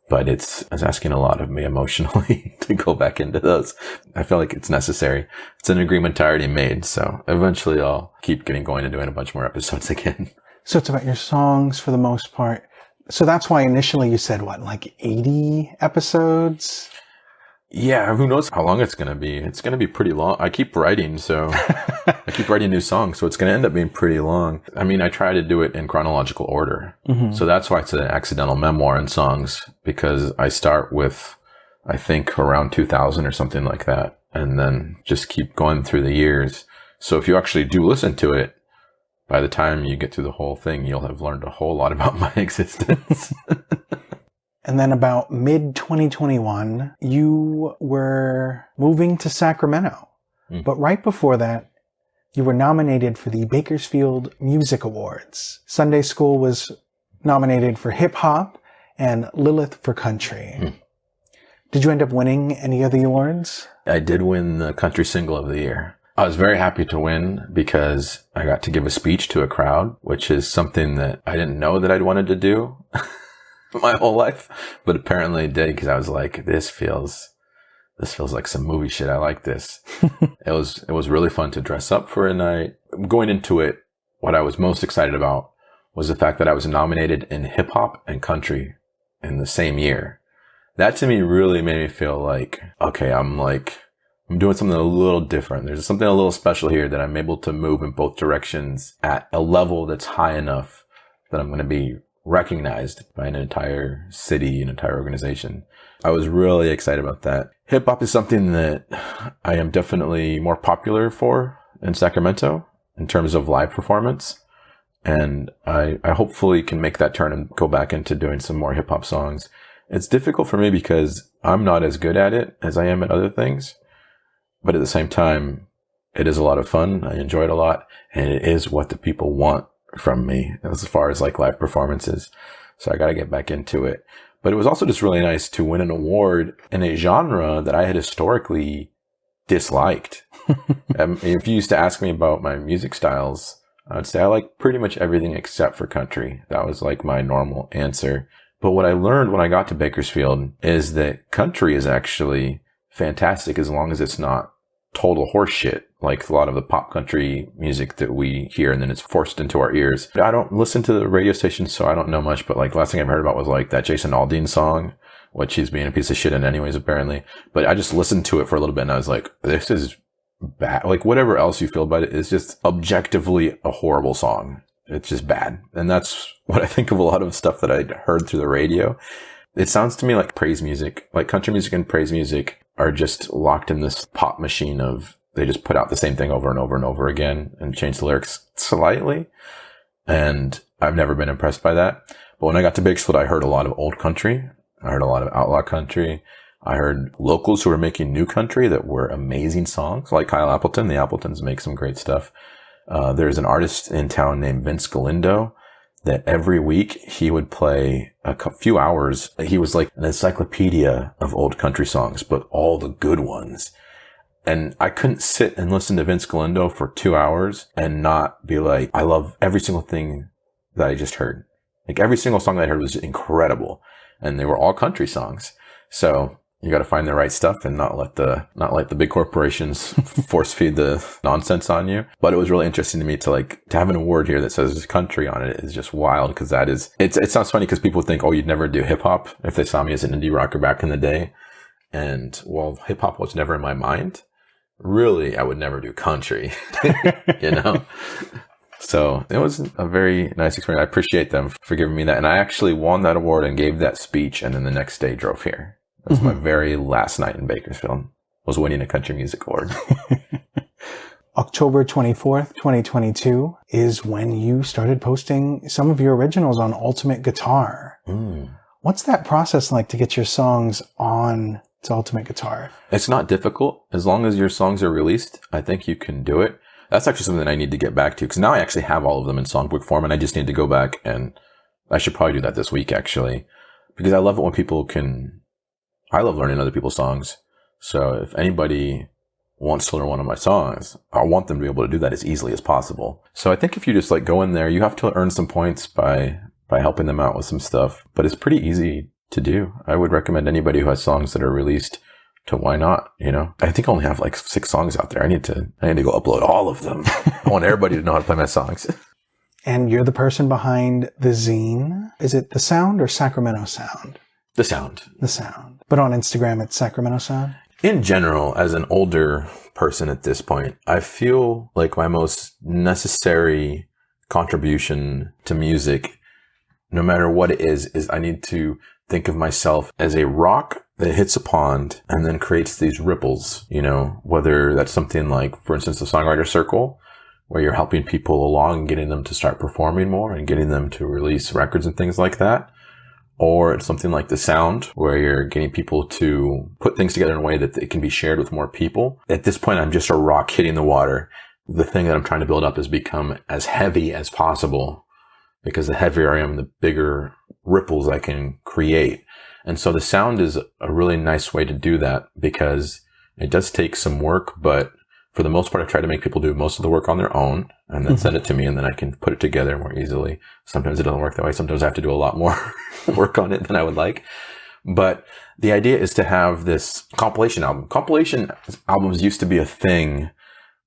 But it's asking a lot of me emotionally to go back into those. I feel like it's necessary. It's an agreement I already made, so eventually I'll keep getting going and doing a bunch more episodes again. So it's about your songs for the most part. So that's why initially you said, what, like 80 episodes? Yeah, who knows how long it's going to be. It's going to be pretty long. I keep writing, so I keep writing new songs, so it's going to end up being pretty long. I mean, I try to do it in chronological order. So that's why it's an accidental memoir in songs, because I start with, I think, around 2000 or something like that, and then just keep going through the years. So if you actually do listen to it, by the time you get through the whole thing, you'll have learned a whole lot about my existence. And then about mid-2021, you were moving to Sacramento. But right before that, you were nominated for the Bakersfield Music Awards. Sunday School was nominated for hip hop and Lilith for country. Did you end up winning any of the awards? I did win the Country Single of the Year. I was very happy to win because I got to give a speech to a crowd, which is something that I didn't know that I'd wanted to do my whole life, but apparently did, because I was like, this feels like some movie shit. I like this. It was really fun to dress up for a night. Going into it, what I was most excited about was the fact that I was nominated in hip hop and country in the same year. That to me really made me feel like, okay, I'm doing something a little different. There's something a little special here, that I'm able to move in both directions at a level that's high enough that I'm going to be recognized by an entire city, an entire organization. I was really excited about that. Hip hop is something that I am definitely more popular for in Sacramento in terms of live performance. And I hopefully can make that turn and go back into doing some more hip hop songs. It's difficult for me because I'm not as good at it as I am at other things. But at the same time, it is a lot of fun. I enjoy it a lot. And it is what the people want from me as far as like live performances. So I got to get back into it. But it was also just really nice to win an award in a genre that I had historically disliked. If you used to ask me about my music styles, I would say I like pretty much everything except for country. That was like my normal answer. But what I learned when I got to Bakersfield is that country is actually fantastic as long as it's not total horse shit, like a lot of the pop country music that we hear and then it's forced into our ears. I don't listen to the radio stations, so I don't know much, but like the last thing I've heard about was like that Jason Aldean song, which he's being a piece of shit in anyways, apparently. But I just listened to it for a little bit and I was like, this is bad. Like whatever else you feel about it is just objectively a horrible song. It's just bad. And that's what I think of a lot of stuff that I'd heard through the radio. It sounds to me like praise music, like country music and praise music are just locked in this pop machine of, they just put out the same thing over and over and over again and change the lyrics slightly. And I've never been impressed by that. But when I got to Bakersfield, I heard a lot of old country. I heard a lot of outlaw country. I heard locals who were making new country that were amazing songs, like Kyle Appleton. The Appletons make some great stuff. There's an artist in town named Vince Galindo that every week he would play a few hours. He was like an encyclopedia of old country songs, but all the good ones. And I couldn't sit and listen to Vince Galindo for 2 hours and not be like, I love every single thing that I just heard. Like every single song that I heard was incredible. And they were all country songs. So you got to find the right stuff and not let the big corporations force feed the nonsense on you. But it was really interesting to me to have an award here that says country on it is just wild, because it sounds funny because people think, oh, you'd never do hip hop if they saw me as an indie rocker back in the day. And well, hip hop was never in my mind. Really, I would never do country, you know? So it was a very nice experience. I appreciate them for giving me that. And I actually won that award and gave that speech. And then the next day drove here. That was my very last night in Bakersfield, was winning a country music award. October 24th, 2022 is when you started posting some of your originals on Ultimate Guitar. What's that process like to get your songs on to Ultimate Guitar? It's not difficult. As long as your songs are released, I think you can do it. That's actually something I need to get back to, because now I actually have all of them in songbook form, and I just need to go back, and I should probably do that this week, actually, because I love it when I love learning other people's songs. So if anybody wants to learn one of my songs, I want them to be able to do that as easily as possible. So I think if you just go in there, you have to earn some points by helping them out with some stuff, but it's pretty easy to do. I would recommend anybody who has songs that are released to why not, you know? I think I only have 6 songs out there. I need to go upload all of them. I want everybody to know how to play my songs. And you're the person behind the zine. Is it The Sound or Sacramento Sound? The sound. The sound. But on Instagram, it's Sacramento Sound? In general, as an older person at this point, I feel like my most necessary contribution to music, no matter what it is I need to think of myself as a rock that hits a pond and then creates these ripples, whether that's something like, for instance, the songwriter circle, where you're helping people along and getting them to start performing more and getting them to release records and things like that. Or it's something like the sound, where you're getting people to put things together in a way that it can be shared with more people. At this point, I'm just a rock hitting the water. The thing that I'm trying to build up has become as heavy as possible, because the heavier I am, the bigger ripples I can create. And so the sound is a really nice way to do that, because it does take some work, but for the most part, I try to make people do most of the work on their own and then send it to me, and then I can put it together more easily. Sometimes it doesn't work that way. Sometimes I have to do a lot more work on it than I would like. But the idea is to have this compilation album. Compilation albums used to be a thing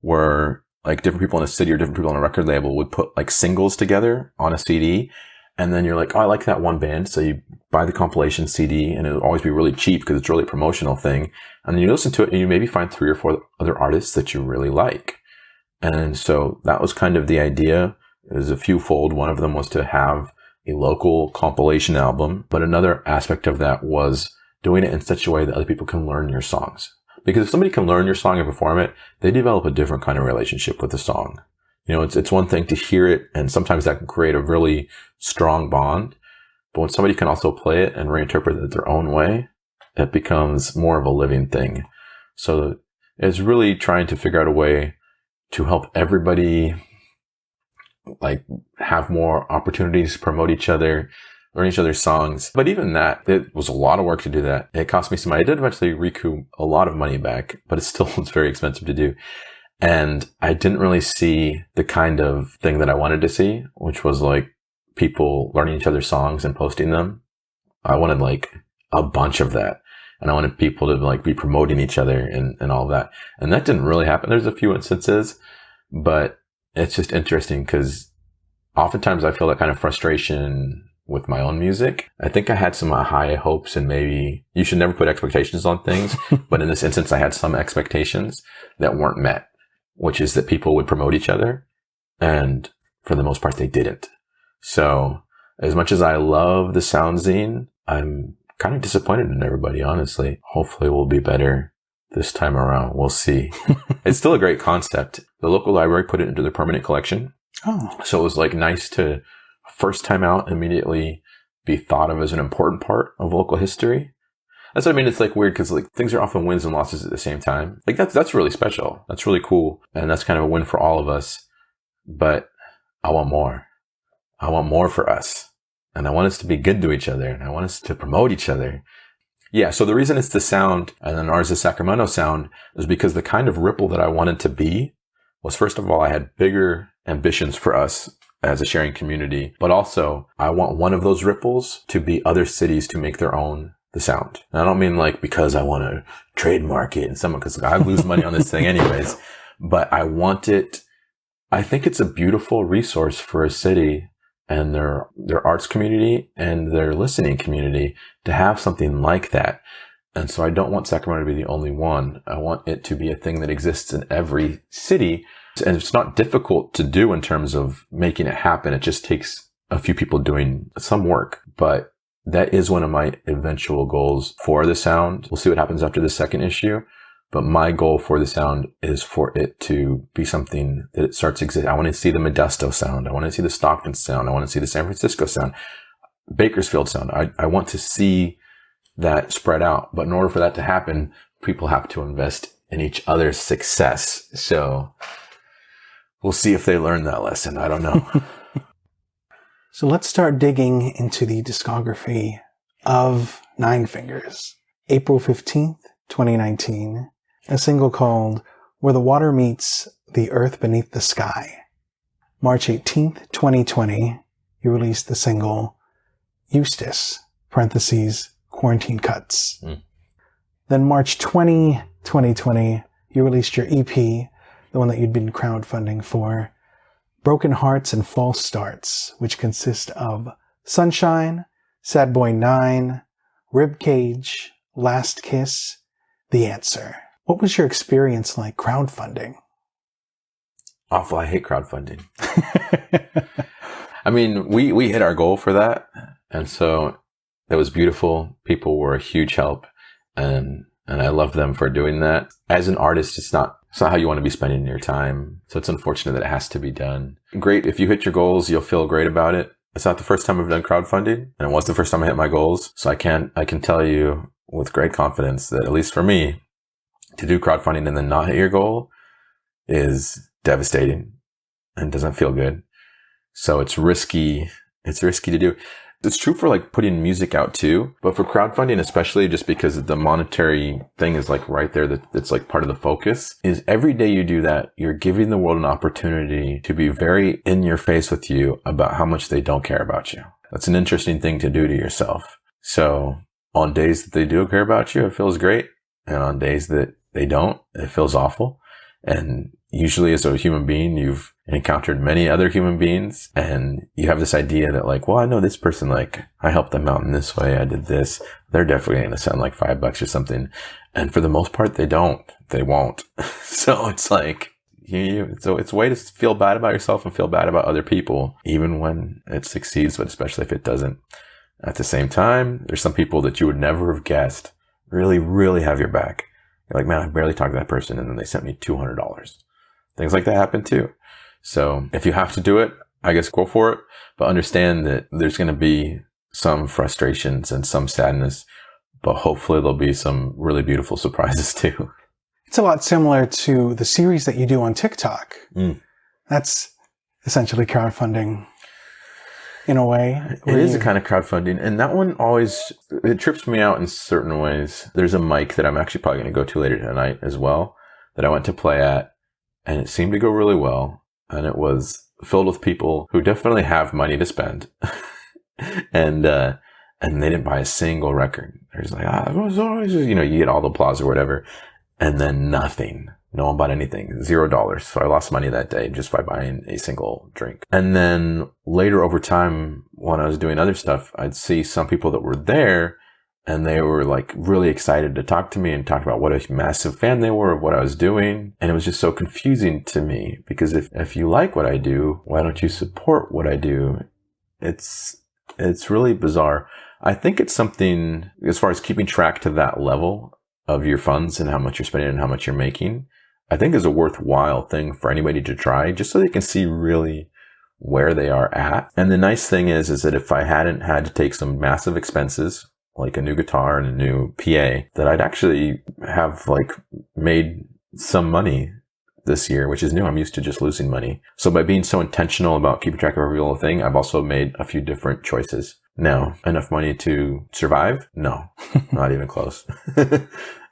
where like different people in a city or different people on a record label would put like singles together on a CD. And then you're like, oh, I like that one band. So you buy the compilation CD, and it'll always be really cheap because it's really a promotional thing. And then you listen to it and you maybe find 3 or 4 other artists that you really like. And so that was kind of the idea. It was a few-fold. One of them was to have a local compilation album. But another aspect of that was doing it in such a way that other people can learn your songs. Because if somebody can learn your song and perform it, they develop a different kind of relationship with the song. It's one thing to hear it, and sometimes that can create a really strong bond. But when somebody can also play it and reinterpret it their own way, it becomes more of a living thing. So it's really trying to figure out a way to help everybody like have more opportunities to promote each other, learn each other's songs. But even that, it was a lot of work to do that. It cost me some money. I did eventually recoup a lot of money back, but it still was very expensive to do. And I didn't really see the kind of thing that I wanted to see, which was like people learning each other's songs and posting them. I wanted like a bunch of that. And I wanted people to like be promoting each other and all of that. And that didn't really happen. There's a few instances, but it's just interesting because oftentimes I feel that kind of frustration with my own music. I think I had some high hopes, and maybe you should never put expectations on things. But in this instance, I had some expectations that weren't met, which is that people would promote each other. And for the most part, they didn't. So as much as I love the sound zine, I'm kind of disappointed in everybody, honestly. Hopefully we'll be better this time around. We'll see. It's still a great concept. The local library put it into their permanent collection. Oh. So it was like nice to first time out immediately be thought of as an important part of local history. That's what I mean. It's like weird because like things are often wins and losses at the same time. Like that's really special. That's really cool. And that's kind of a win for all of us. But I want more. I want more for us. And I want us to be good to each other. And I want us to promote each other. Yeah. So the reason it's the sound and then ours is Sacramento Sound is because the kind of ripple that I wanted to be was, first of all, I had bigger ambitions for us as a sharing community, but also I want one of those ripples to be other cities to make their own the sound. And I don't mean like because I want to trademark it and someone, because I lose money on this thing anyways, but I want it. I think it's a beautiful resource for a city and their arts community and their listening community to have something like that. And so I don't want Sacramento to be the only one. I want it to be a thing that exists in every city. And it's not difficult to do in terms of making it happen. It just takes a few people doing some work. But that is one of my eventual goals for the sound. We'll see what happens after the second issue. But my goal for the sound is for it to be something that it starts existing. I want to see the Modesto sound. I want to see the Stockton sound. I want to see the San Francisco sound, Bakersfield sound. I want to see that spread out. But in order for that to happen, people have to invest in each other's success. So we'll see if they learn that lesson. I don't know. So let's start digging into the discography of Ninefingers. April 15th, 2019, a single called Where the Water Meets the Earth Beneath the Sky. March 18th, 2020, you released the single Eustace, parentheses, Quarantine Cuts. Then March 20, 2020, you released your EP, the one that you'd been crowdfunding for, Broken Hearts and False Starts, which consist of Sunshine, Sad Boy 9, Ribcage, Last Kiss, The Answer. What was your experience like crowdfunding? Awful. I hate crowdfunding. I mean, we hit our goal for that. And so it was beautiful. People were a huge help. And I love them for doing that. As an artist, it's not how you want to be spending your time. So it's unfortunate that it has to be done. Great. If you hit your goals, you'll feel great about it. It's not the first time I've done crowdfunding, and it was the first time I hit my goals. So I can tell you with great confidence that, at least for me, to do crowdfunding and then not hit your goal is devastating and doesn't feel good. So it's risky. It's risky to do. It's true for like putting music out too, but for crowdfunding, especially just because the monetary thing is like right there, that's like part of the focus, is every day you do that, you're giving the world an opportunity to be very in your face with you about how much they don't care about you. That's an interesting thing to do to yourself. So on days that they do care about you, it feels great. And on days that they don't, it feels awful. And usually as a human being, you've encountered many other human beings, and you have this idea that like, well, I know this person, like I helped them out in this way. I did this. They're definitely going to send like $5 or something. And for the most part, they won't. So it's like, so it's a way to feel bad about yourself and feel bad about other people, even when it succeeds, but especially if it doesn't. At the same time, there's some people that you would never have guessed really, really have your back. You're like, man, I barely talked to that person, and then they sent me $200. Things like that happen too. So if you have to do it, I guess go for it, but understand that there's going to be some frustrations and some sadness, but hopefully there'll be some really beautiful surprises too. It's a lot similar to the series that you do on TikTok. That's essentially crowdfunding in a way. It is a kind of crowdfunding, and that one always, it trips me out in certain ways. There's a mic that I'm actually probably going to go to later tonight as well, that I went to play at, and it seemed to go really well. And it was filled with people who definitely have money to spend. and they didn't buy a single record. They're just like, it was always, you get all the applause or whatever. And then nothing. No one bought anything. $0. So I lost money that day just by buying a single drink. And then later over time, when I was doing other stuff, I'd see some people that were there, and they were like really excited to talk to me and talk about what a massive fan they were of what I was doing. And it was just so confusing to me, because if you like what I do, why don't you support what I do? It's really bizarre. I think it's something, as far as keeping track to that level of your funds and how much you're spending and how much you're making, I think is a worthwhile thing for anybody to try, just so they can see really where they are at. And the nice thing is that if I hadn't had to take some massive expenses, like a new guitar and a new PA, that I'd actually have like made some money this year, which is new. I'm used to just losing money. So by being so intentional about keeping track of every little thing, I've also made a few different choices. Now, enough money to survive? No, not even close.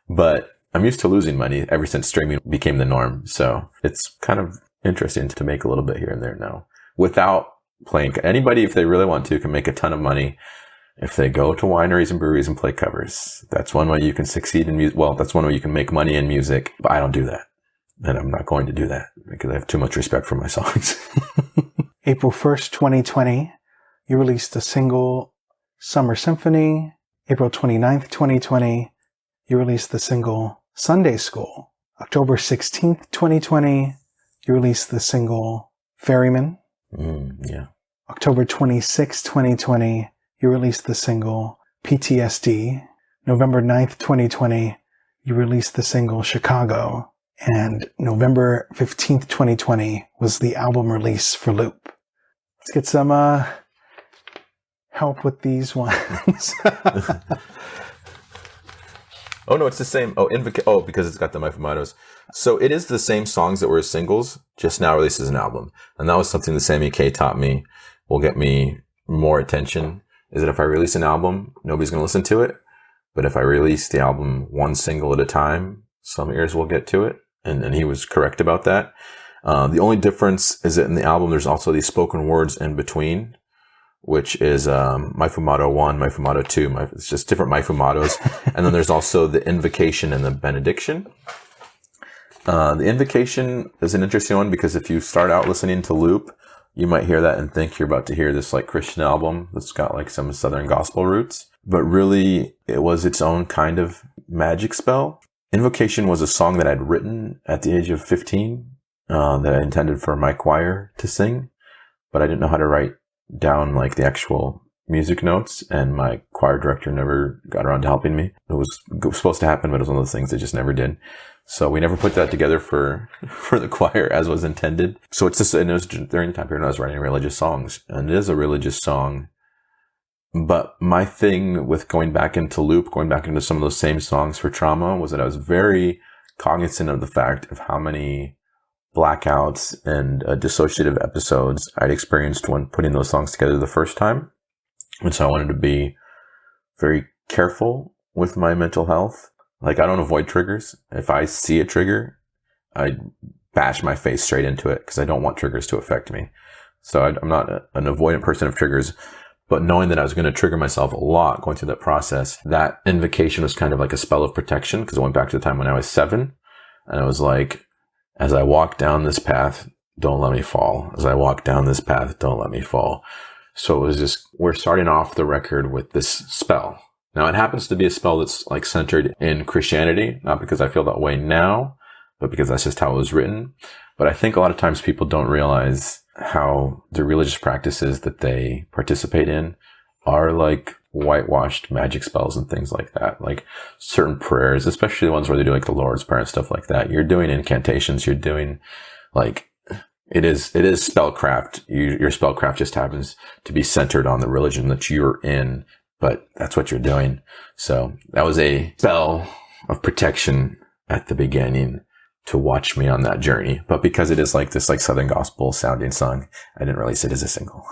But I'm used to losing money ever since streaming became the norm. So it's kind of interesting to make a little bit here and there now without playing. Anybody, if they really want to, can make a ton of money if they go to wineries and breweries and play covers. That's one way you can succeed in music. Well, that's one way you can make money in music, but I don't do that. And I'm not going to do that because I have too much respect for my songs. April 1st, 2020, you released the single Summer Symphony. April 29th, 2020, you released the single Sunday School. October 16th, 2020, you released the single Ferryman. Yeah. October 26th, 2020, you released the single PTSD. November 9th, 2020, you released the single Chicago. And November 15th, 2020 was the album release for Loop. Let's get some help with these ones. Oh, no, it's the same. Because it's got the My Fumados. So it is the same songs that were singles, just now released as an album. And that was something the Sammy K taught me will get me more attention, is that if I release an album, nobody's going to listen to it. But if I release the album one single at a time, some ears will get to it. And he was correct about that. The only difference is that in the album, there's also these spoken words in between, which is My Fumado 1, My Fumado 2. It's just different My Fumados. And then there's also the invocation and the benediction. The invocation is an interesting one because if you start out listening to Loop, you might hear that and think you're about to hear this like Christian album that's got like some Southern gospel roots. But really, it was its own kind of magic spell. Invocation was a song that I'd written at the age of 15 that I intended for my choir to sing, but I didn't know how to write down like the actual music notes, and my choir director never got around to helping me. It was supposed to happen, but it was one of those things that just never did. So we never put that together for the choir as was intended. So it's just, and it was during the time period I was writing religious songs, and it is a religious song. But my thing with going back into some of those same songs for trauma was that I was very cognizant of the fact of how many blackouts and dissociative episodes I'd experienced when putting those songs together the first time. And so I wanted to be very careful with my mental health. Like, I don't avoid triggers. If I see a trigger, I bash my face straight into it because I don't want triggers to affect me. So I'm not an avoidant person of triggers, but knowing that I was going to trigger myself a lot going through that process, that invocation was kind of like a spell of protection, because it went back to the time when I was 7. And I was like, as I walk down this path, don't let me fall. As I walk down this path, don't let me fall. So it was just, we're starting off the record with this spell. Now, it happens to be a spell that's like centered in Christianity, not because I feel that way now, but because that's just how it was written. But I think a lot of times people don't realize how the religious practices that they participate in are like whitewashed magic spells and things like that. Like certain prayers, especially the ones where they do like the Lord's Prayer and stuff like that. You're doing incantations. You're doing like, it is spellcraft. Your spellcraft just happens to be centered on the religion that you're in, but that's what you're doing. So that was a spell of protection at the beginning to watch me on that journey. But because it is like this like Southern gospel sounding song, I didn't release it as a single.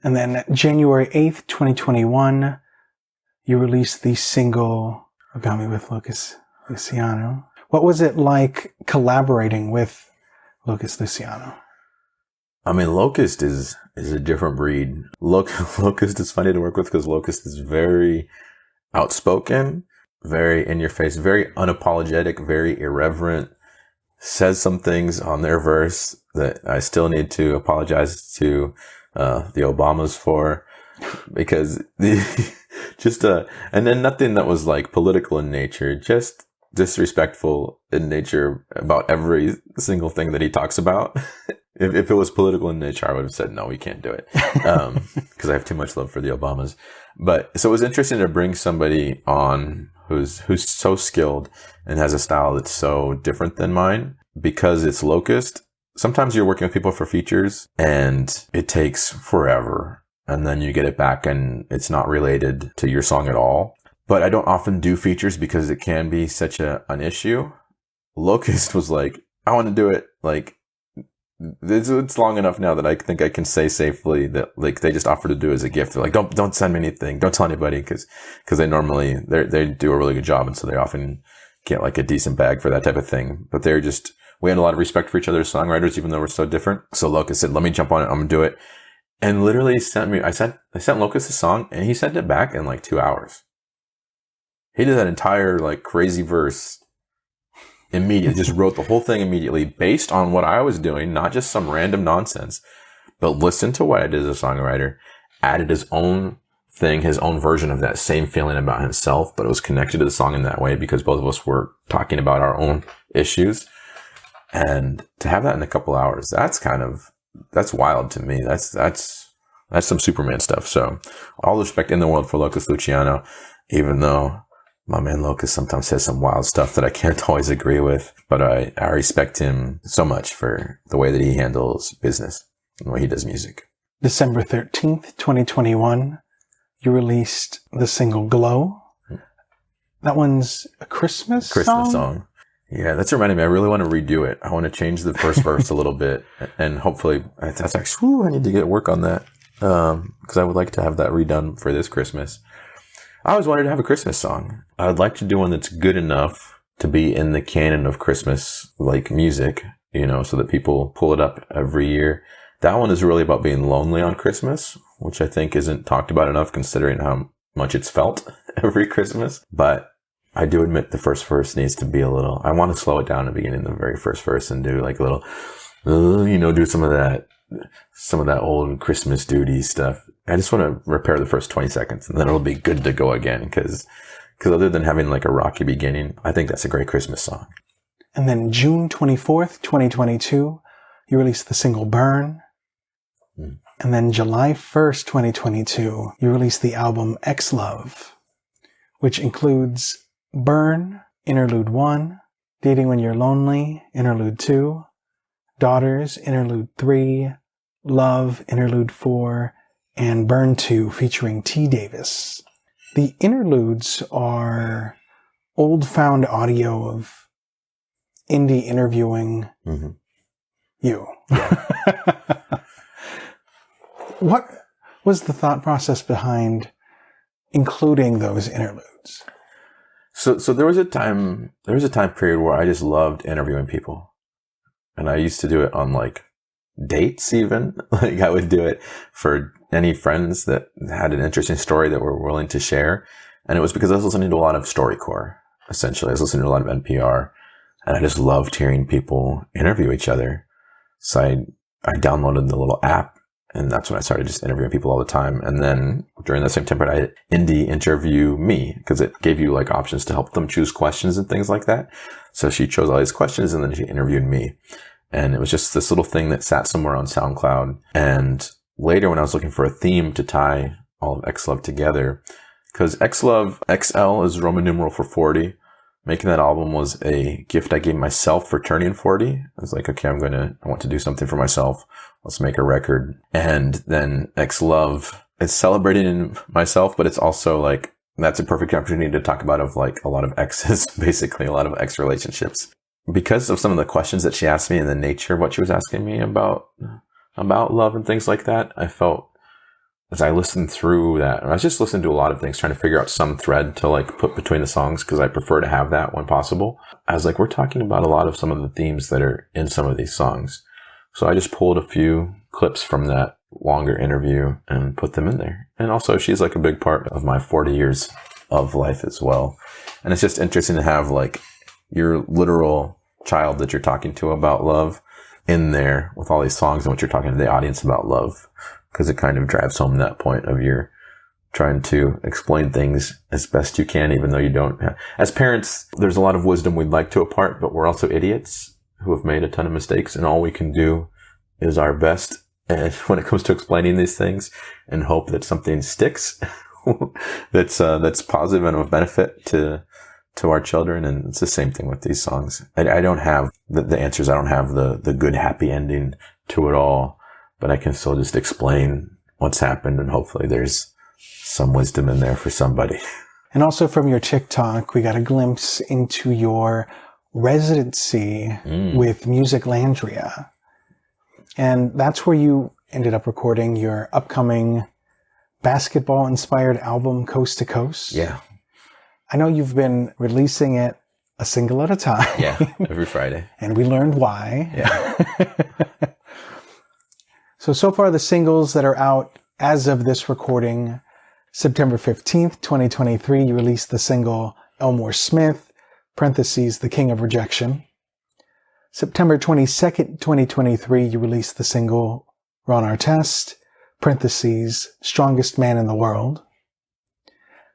And then January 8th, 2021, you released the single Got Me with Lucas Luciano. What was it like collaborating with Lucas Luciano? I mean, Locust is a different breed. Locust is funny to work with because Locust is very outspoken, very in your face, very unapologetic, very irreverent, says some things on their verse that I still need to apologize to the Obamas for, because and then nothing that was like political in nature, just disrespectful in nature about every single thing that he talks about. If it was political in nature, I would have said, no, we can't do it. Because I have too much love for the Obamas. But so it was interesting to bring somebody on who's so skilled and has a style that's so different than mine, because it's Locust. Sometimes you're working with people for features and it takes forever, and then you get it back and it's not related to your song at all. But I don't often do features because it can be such an issue. Locust was like, I want to do it. Like, it's long enough now that I think I can say safely that like they just offer to do it as a gift. They're like, don't send me anything. Don't tell anybody, because they normally, they do a really good job. And so they often get like a decent bag for that type of thing. But we had a lot of respect for each other as songwriters, even though we're so different. So Locust said, let me jump on it. I'm going to do it. And literally I sent Locust a song and he sent it back in like 2 hours. He did that entire like crazy verse immediately, just wrote the whole thing immediately based on what I was doing, not just some random nonsense, but listened to what I did as a songwriter, added his own thing, his own version of that same feeling about himself, but it was connected to the song in that way because both of us were talking about our own issues. And to have that in a couple hours, that's wild to me. That's some Superman stuff. So all the respect in the world for Lucas Luciano, even though my man Locust sometimes says some wild stuff that I can't always agree with, but I respect him so much for the way that he handles business and the way he does music. December 13th, 2021, you released the single Glow. That one's a Christmas song? Yeah, that's reminding me. I really want to redo it. I want to change the first verse a little bit, and hopefully that's actually, I need to get work on that, because I would like to have that redone for this Christmas. I always wanted to have a Christmas song. I'd like to do one that's good enough to be in the canon of Christmas, like music, so that people pull it up every year. That one is really about being lonely on Christmas, which I think isn't talked about enough considering how much it's felt every Christmas. But I do admit the first verse needs to be I want to slow it down and begin in the very first verse and do like a little, do some of that old Christmas duty stuff. I just want to repair the first 20 seconds and then it'll be good to go again. Cause other than having like a rocky beginning, I think that's a great Christmas song. And then June 24th, 2022, you released the single Burn. And then July 1st, 2022, you released the album X-Love, which includes Burn, Interlude 1, Dating When You're Lonely, Interlude 2, Daughters, Interlude 3, Love, Interlude 4, and Burn 2 featuring T. Davis. The interludes are old found audio of indie interviewing you. Yeah. What was the thought process behind including those interludes? So there was a time period where I just loved interviewing people. And I used to do it on like dates even. Like I would do it for any friends that had an interesting story that were willing to share. And it was because I was listening to a lot of StoryCorps, essentially. I was listening to a lot of NPR. And I just loved hearing people interview each other. So I downloaded the little app. And that's when I started just interviewing people all the time. And then during that same time period, I had Indy interview me because it gave you like options to help them choose questions and things like that. So she chose all these questions and then she interviewed me. And it was just this little thing that sat somewhere on SoundCloud. And later when I was looking for a theme to tie all of X-Love together, because X-Love, XL is Roman numeral for 40. Making that album was a gift I gave myself for turning 40. I was like, okay, I want to do something for myself. Let's make a record. And then X-Love, it's celebrating myself, but it's also like, that's a perfect opportunity to talk about of like a lot of exes, basically a lot of ex relationships. Because of some of the questions that she asked me and the nature of what she was asking me about love and things like that, I felt as I listened through that, and I was just listening to a lot of things, trying to figure out some thread to like put between the songs because I prefer to have that when possible. I was like, we're talking about a lot of some of the themes that are in some of these songs. So I just pulled a few clips from that longer interview and put them in there. And also she's like a big part of my 40 years of life as well. And it's just interesting to have like your literal child that you're talking to about love in there with all these songs and what you're talking to the audience about love. Because it kind of drives home that point of you're trying to explain things as best you can, even though you don't have. As parents, there's a lot of wisdom we'd like to impart, but we're also idiots who have made a ton of mistakes, and all we can do is our best when it comes to explaining these things and hope that something sticks that's positive and of benefit to our children. And it's the same thing with these songs. I don't have the answers. I don't have the good, happy ending to it all. But I can still just explain what's happened, and hopefully there's some wisdom in there for somebody. And also from your TikTok, we got a glimpse into your residency with Musiclandria. And that's where you ended up recording your upcoming basketball-inspired album, Coast to Coast. Yeah. I know you've been releasing it a single at a time. Yeah, every Friday. And we learned why. Yeah. So far the singles that are out as of this recording, September 15th, 2023, you released the single Elmore Smith, parentheses, The King of Rejection. September 22nd, 2023, you released the single Ron Artest, parentheses, Strongest Man in the World.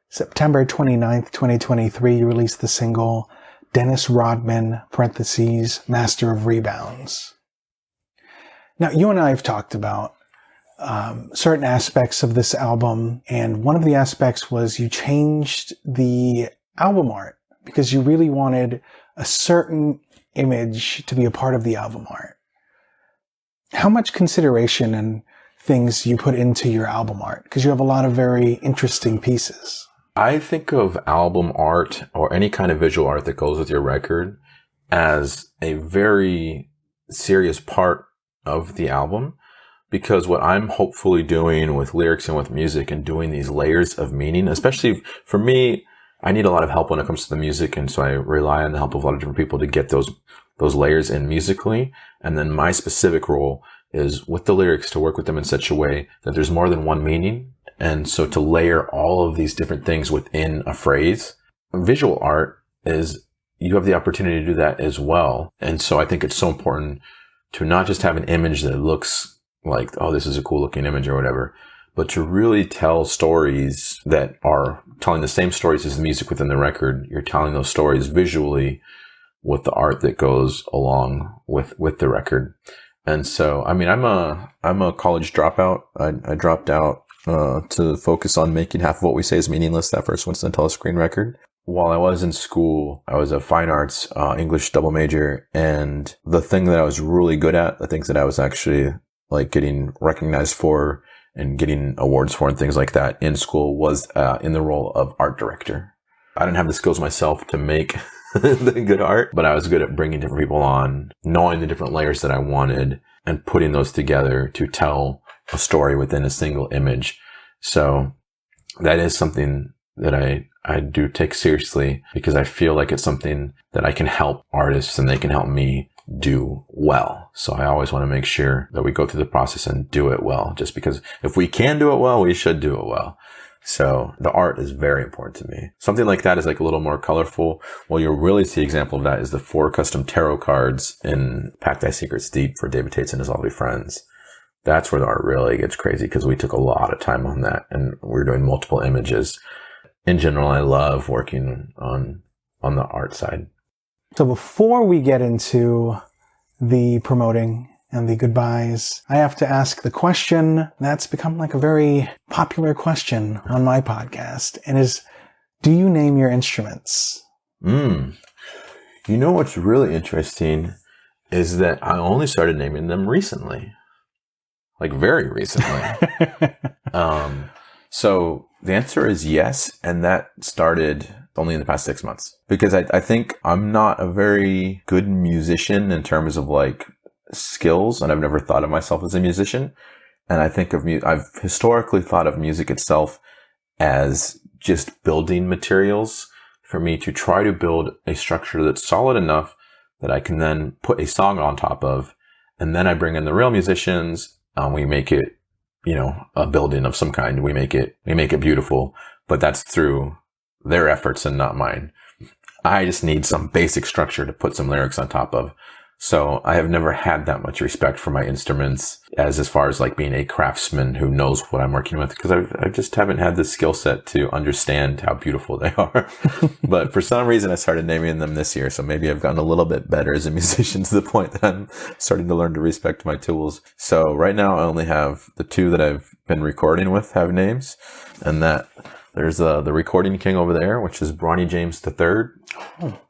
September 29th, 2023, you released the single Dennis Rodman, parentheses, Master of Rebounds. Now, you and I have talked about certain aspects of this album, and one of the aspects was you changed the album art because you really wanted a certain image to be a part of the album art. How much consideration and things you put into your album art? Because you have a lot of very interesting pieces. I think of album art or any kind of visual art that goes with your record as a very serious part of the album, because what I'm hopefully doing with lyrics and with music and doing these layers of meaning, especially for me, I need a lot of help when it comes to the music. And so I rely on the help of a lot of different people to get those layers in musically. And then my specific role is with the lyrics to work with them in such a way that there's more than one meaning. And so to layer all of these different things within a phrase, visual art is, you have the opportunity to do that as well. And so I think it's so important to not just have an image that looks like, oh, this is a cool looking image or whatever, but to really tell stories that are telling the same stories as the music within the record. You're telling those stories visually with the art that goes along with the record. And so, I mean, I'm a college dropout. I dropped out to focus on making Half of What We Say Is Meaningless, that first Winston Telescreen record. While I was in school, I was a fine arts English double major, and the thing that I was really good at, the things that I was actually like getting recognized for and getting awards for and things like that in school was in the role of art director. I didn't have the skills myself to make the good art, but I was good at bringing different people on, knowing the different layers that I wanted, and putting those together to tell a story within a single image. So that is something that I do take seriously, because I feel like it's something that I can help artists and they can help me do well. So I always want to make sure that we go through the process and do it well, just because if we can do it well, we should do it well. So the art is very important to me. Something like that is like a little more colorful. Well, you'll really see an example of that is the 4 custom tarot cards in Pack Thy Secrets Deep for David Tates and His Lovely Friends. That's where the art really gets crazy, because we took a lot of time on that and we're doing multiple images. In general, I love working on the art side. So before we get into the promoting and the goodbyes, I have to ask the question that's become like a very popular question on my podcast, and is, do you name your instruments? You know what's really interesting is that I only started naming them recently. Like very recently. So the answer is yes, and that started only in the past 6 months. Because I think I'm not a very good musician in terms of like skills, and I've never thought of myself as a musician. And I think I've historically thought of music itself as just building materials for me to try to build a structure that's solid enough that I can then put a song on top of. And then I bring in the real musicians, we make it, a building of some kind. We make it beautiful, but that's through their efforts and not mine. I just need some basic structure to put some lyrics on top of. So I have never had that much respect for my instruments as far as like being a craftsman who knows what I'm working with, because I just haven't had the skill set to understand how beautiful they are. But for some reason I started naming them this year. So maybe I've gotten a little bit better as a musician to the point that I'm starting to learn to respect my tools. So right now I only have the 2 that I've been recording with have names, and that there's the recording king over there, which is Bronny James III. Oh.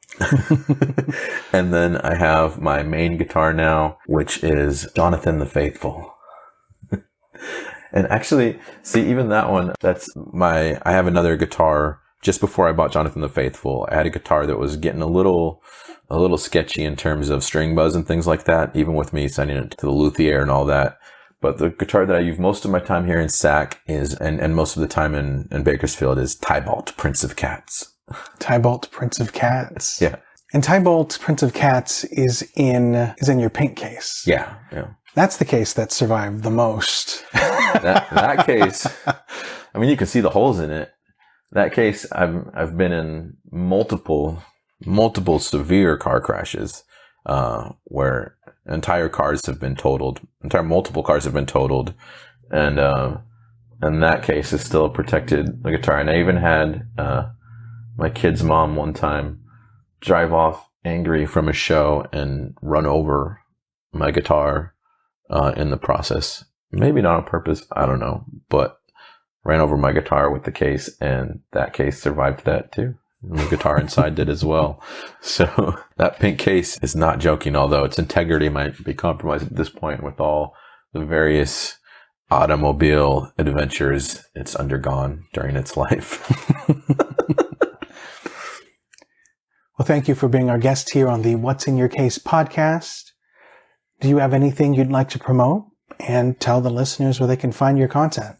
And then I have my main guitar now, which is Jonathan the Faithful. And actually, see, even that one, I have another guitar. Just before I bought Jonathan the Faithful, I had a guitar that was getting a little sketchy in terms of string buzz and things like that, even with me sending it to the luthier and all that. But the guitar that I use most of my time here in Sac is, and most of the time in Bakersfield, is Tybalt, Prince of Cats. Tybalt, Prince of Cats. Yeah. And Tybalt, Prince of Cats is in your pink case. Yeah. That's the case that survived the most. that case, I mean, you can see the holes in it. That case, I've been in multiple severe car crashes, where multiple cars have been totaled, and that case is still protected, the guitar. And I even had my kid's mom one time drive off angry from a show and run over my guitar in the process. Maybe not on purpose, I don't know, but ran over my guitar with the case, and that case survived that too. And the guitar inside did as well. So that pink case is not joking, although its integrity might be compromised at this point with all the various automobile adventures it's undergone during its life. Well, thank you for being our guest here on the What's in Your Case podcast. Do you have anything you'd like to promote and tell the listeners where they can find your content?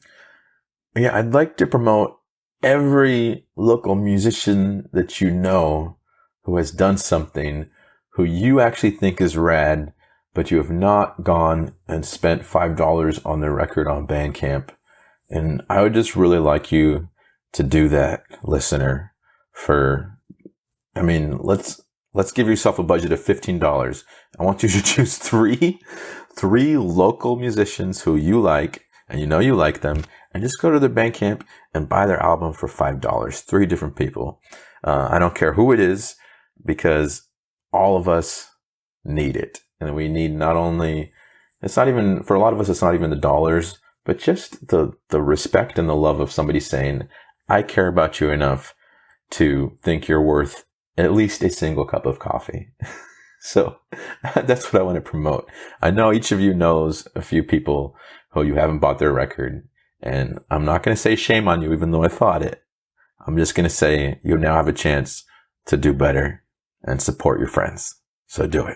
Yeah, I'd like to promote every local musician that you know who has done something who you actually think is rad, but you have not gone and spent $5 on their record on Bandcamp. And I would just really like you to do that, listener, let's let's give yourself a budget of $15. I want you to choose three local musicians who you like, and you know you like them, and just go to their Bandcamp and buy their album for $5. 3 different people. I don't care who it is, because all of us need it. And we need not only, it's not even, for a lot of us, it's not even the dollars, but just the respect and the love of somebody saying, I care about you enough to think you're worth at least a single cup of coffee. So that's what I want to promote. I know each of you knows a few people who you haven't bought their record, and I'm not going to say shame on you, even though I thought it. I'm just going to say you now have a chance to do better and support your friends. So do it.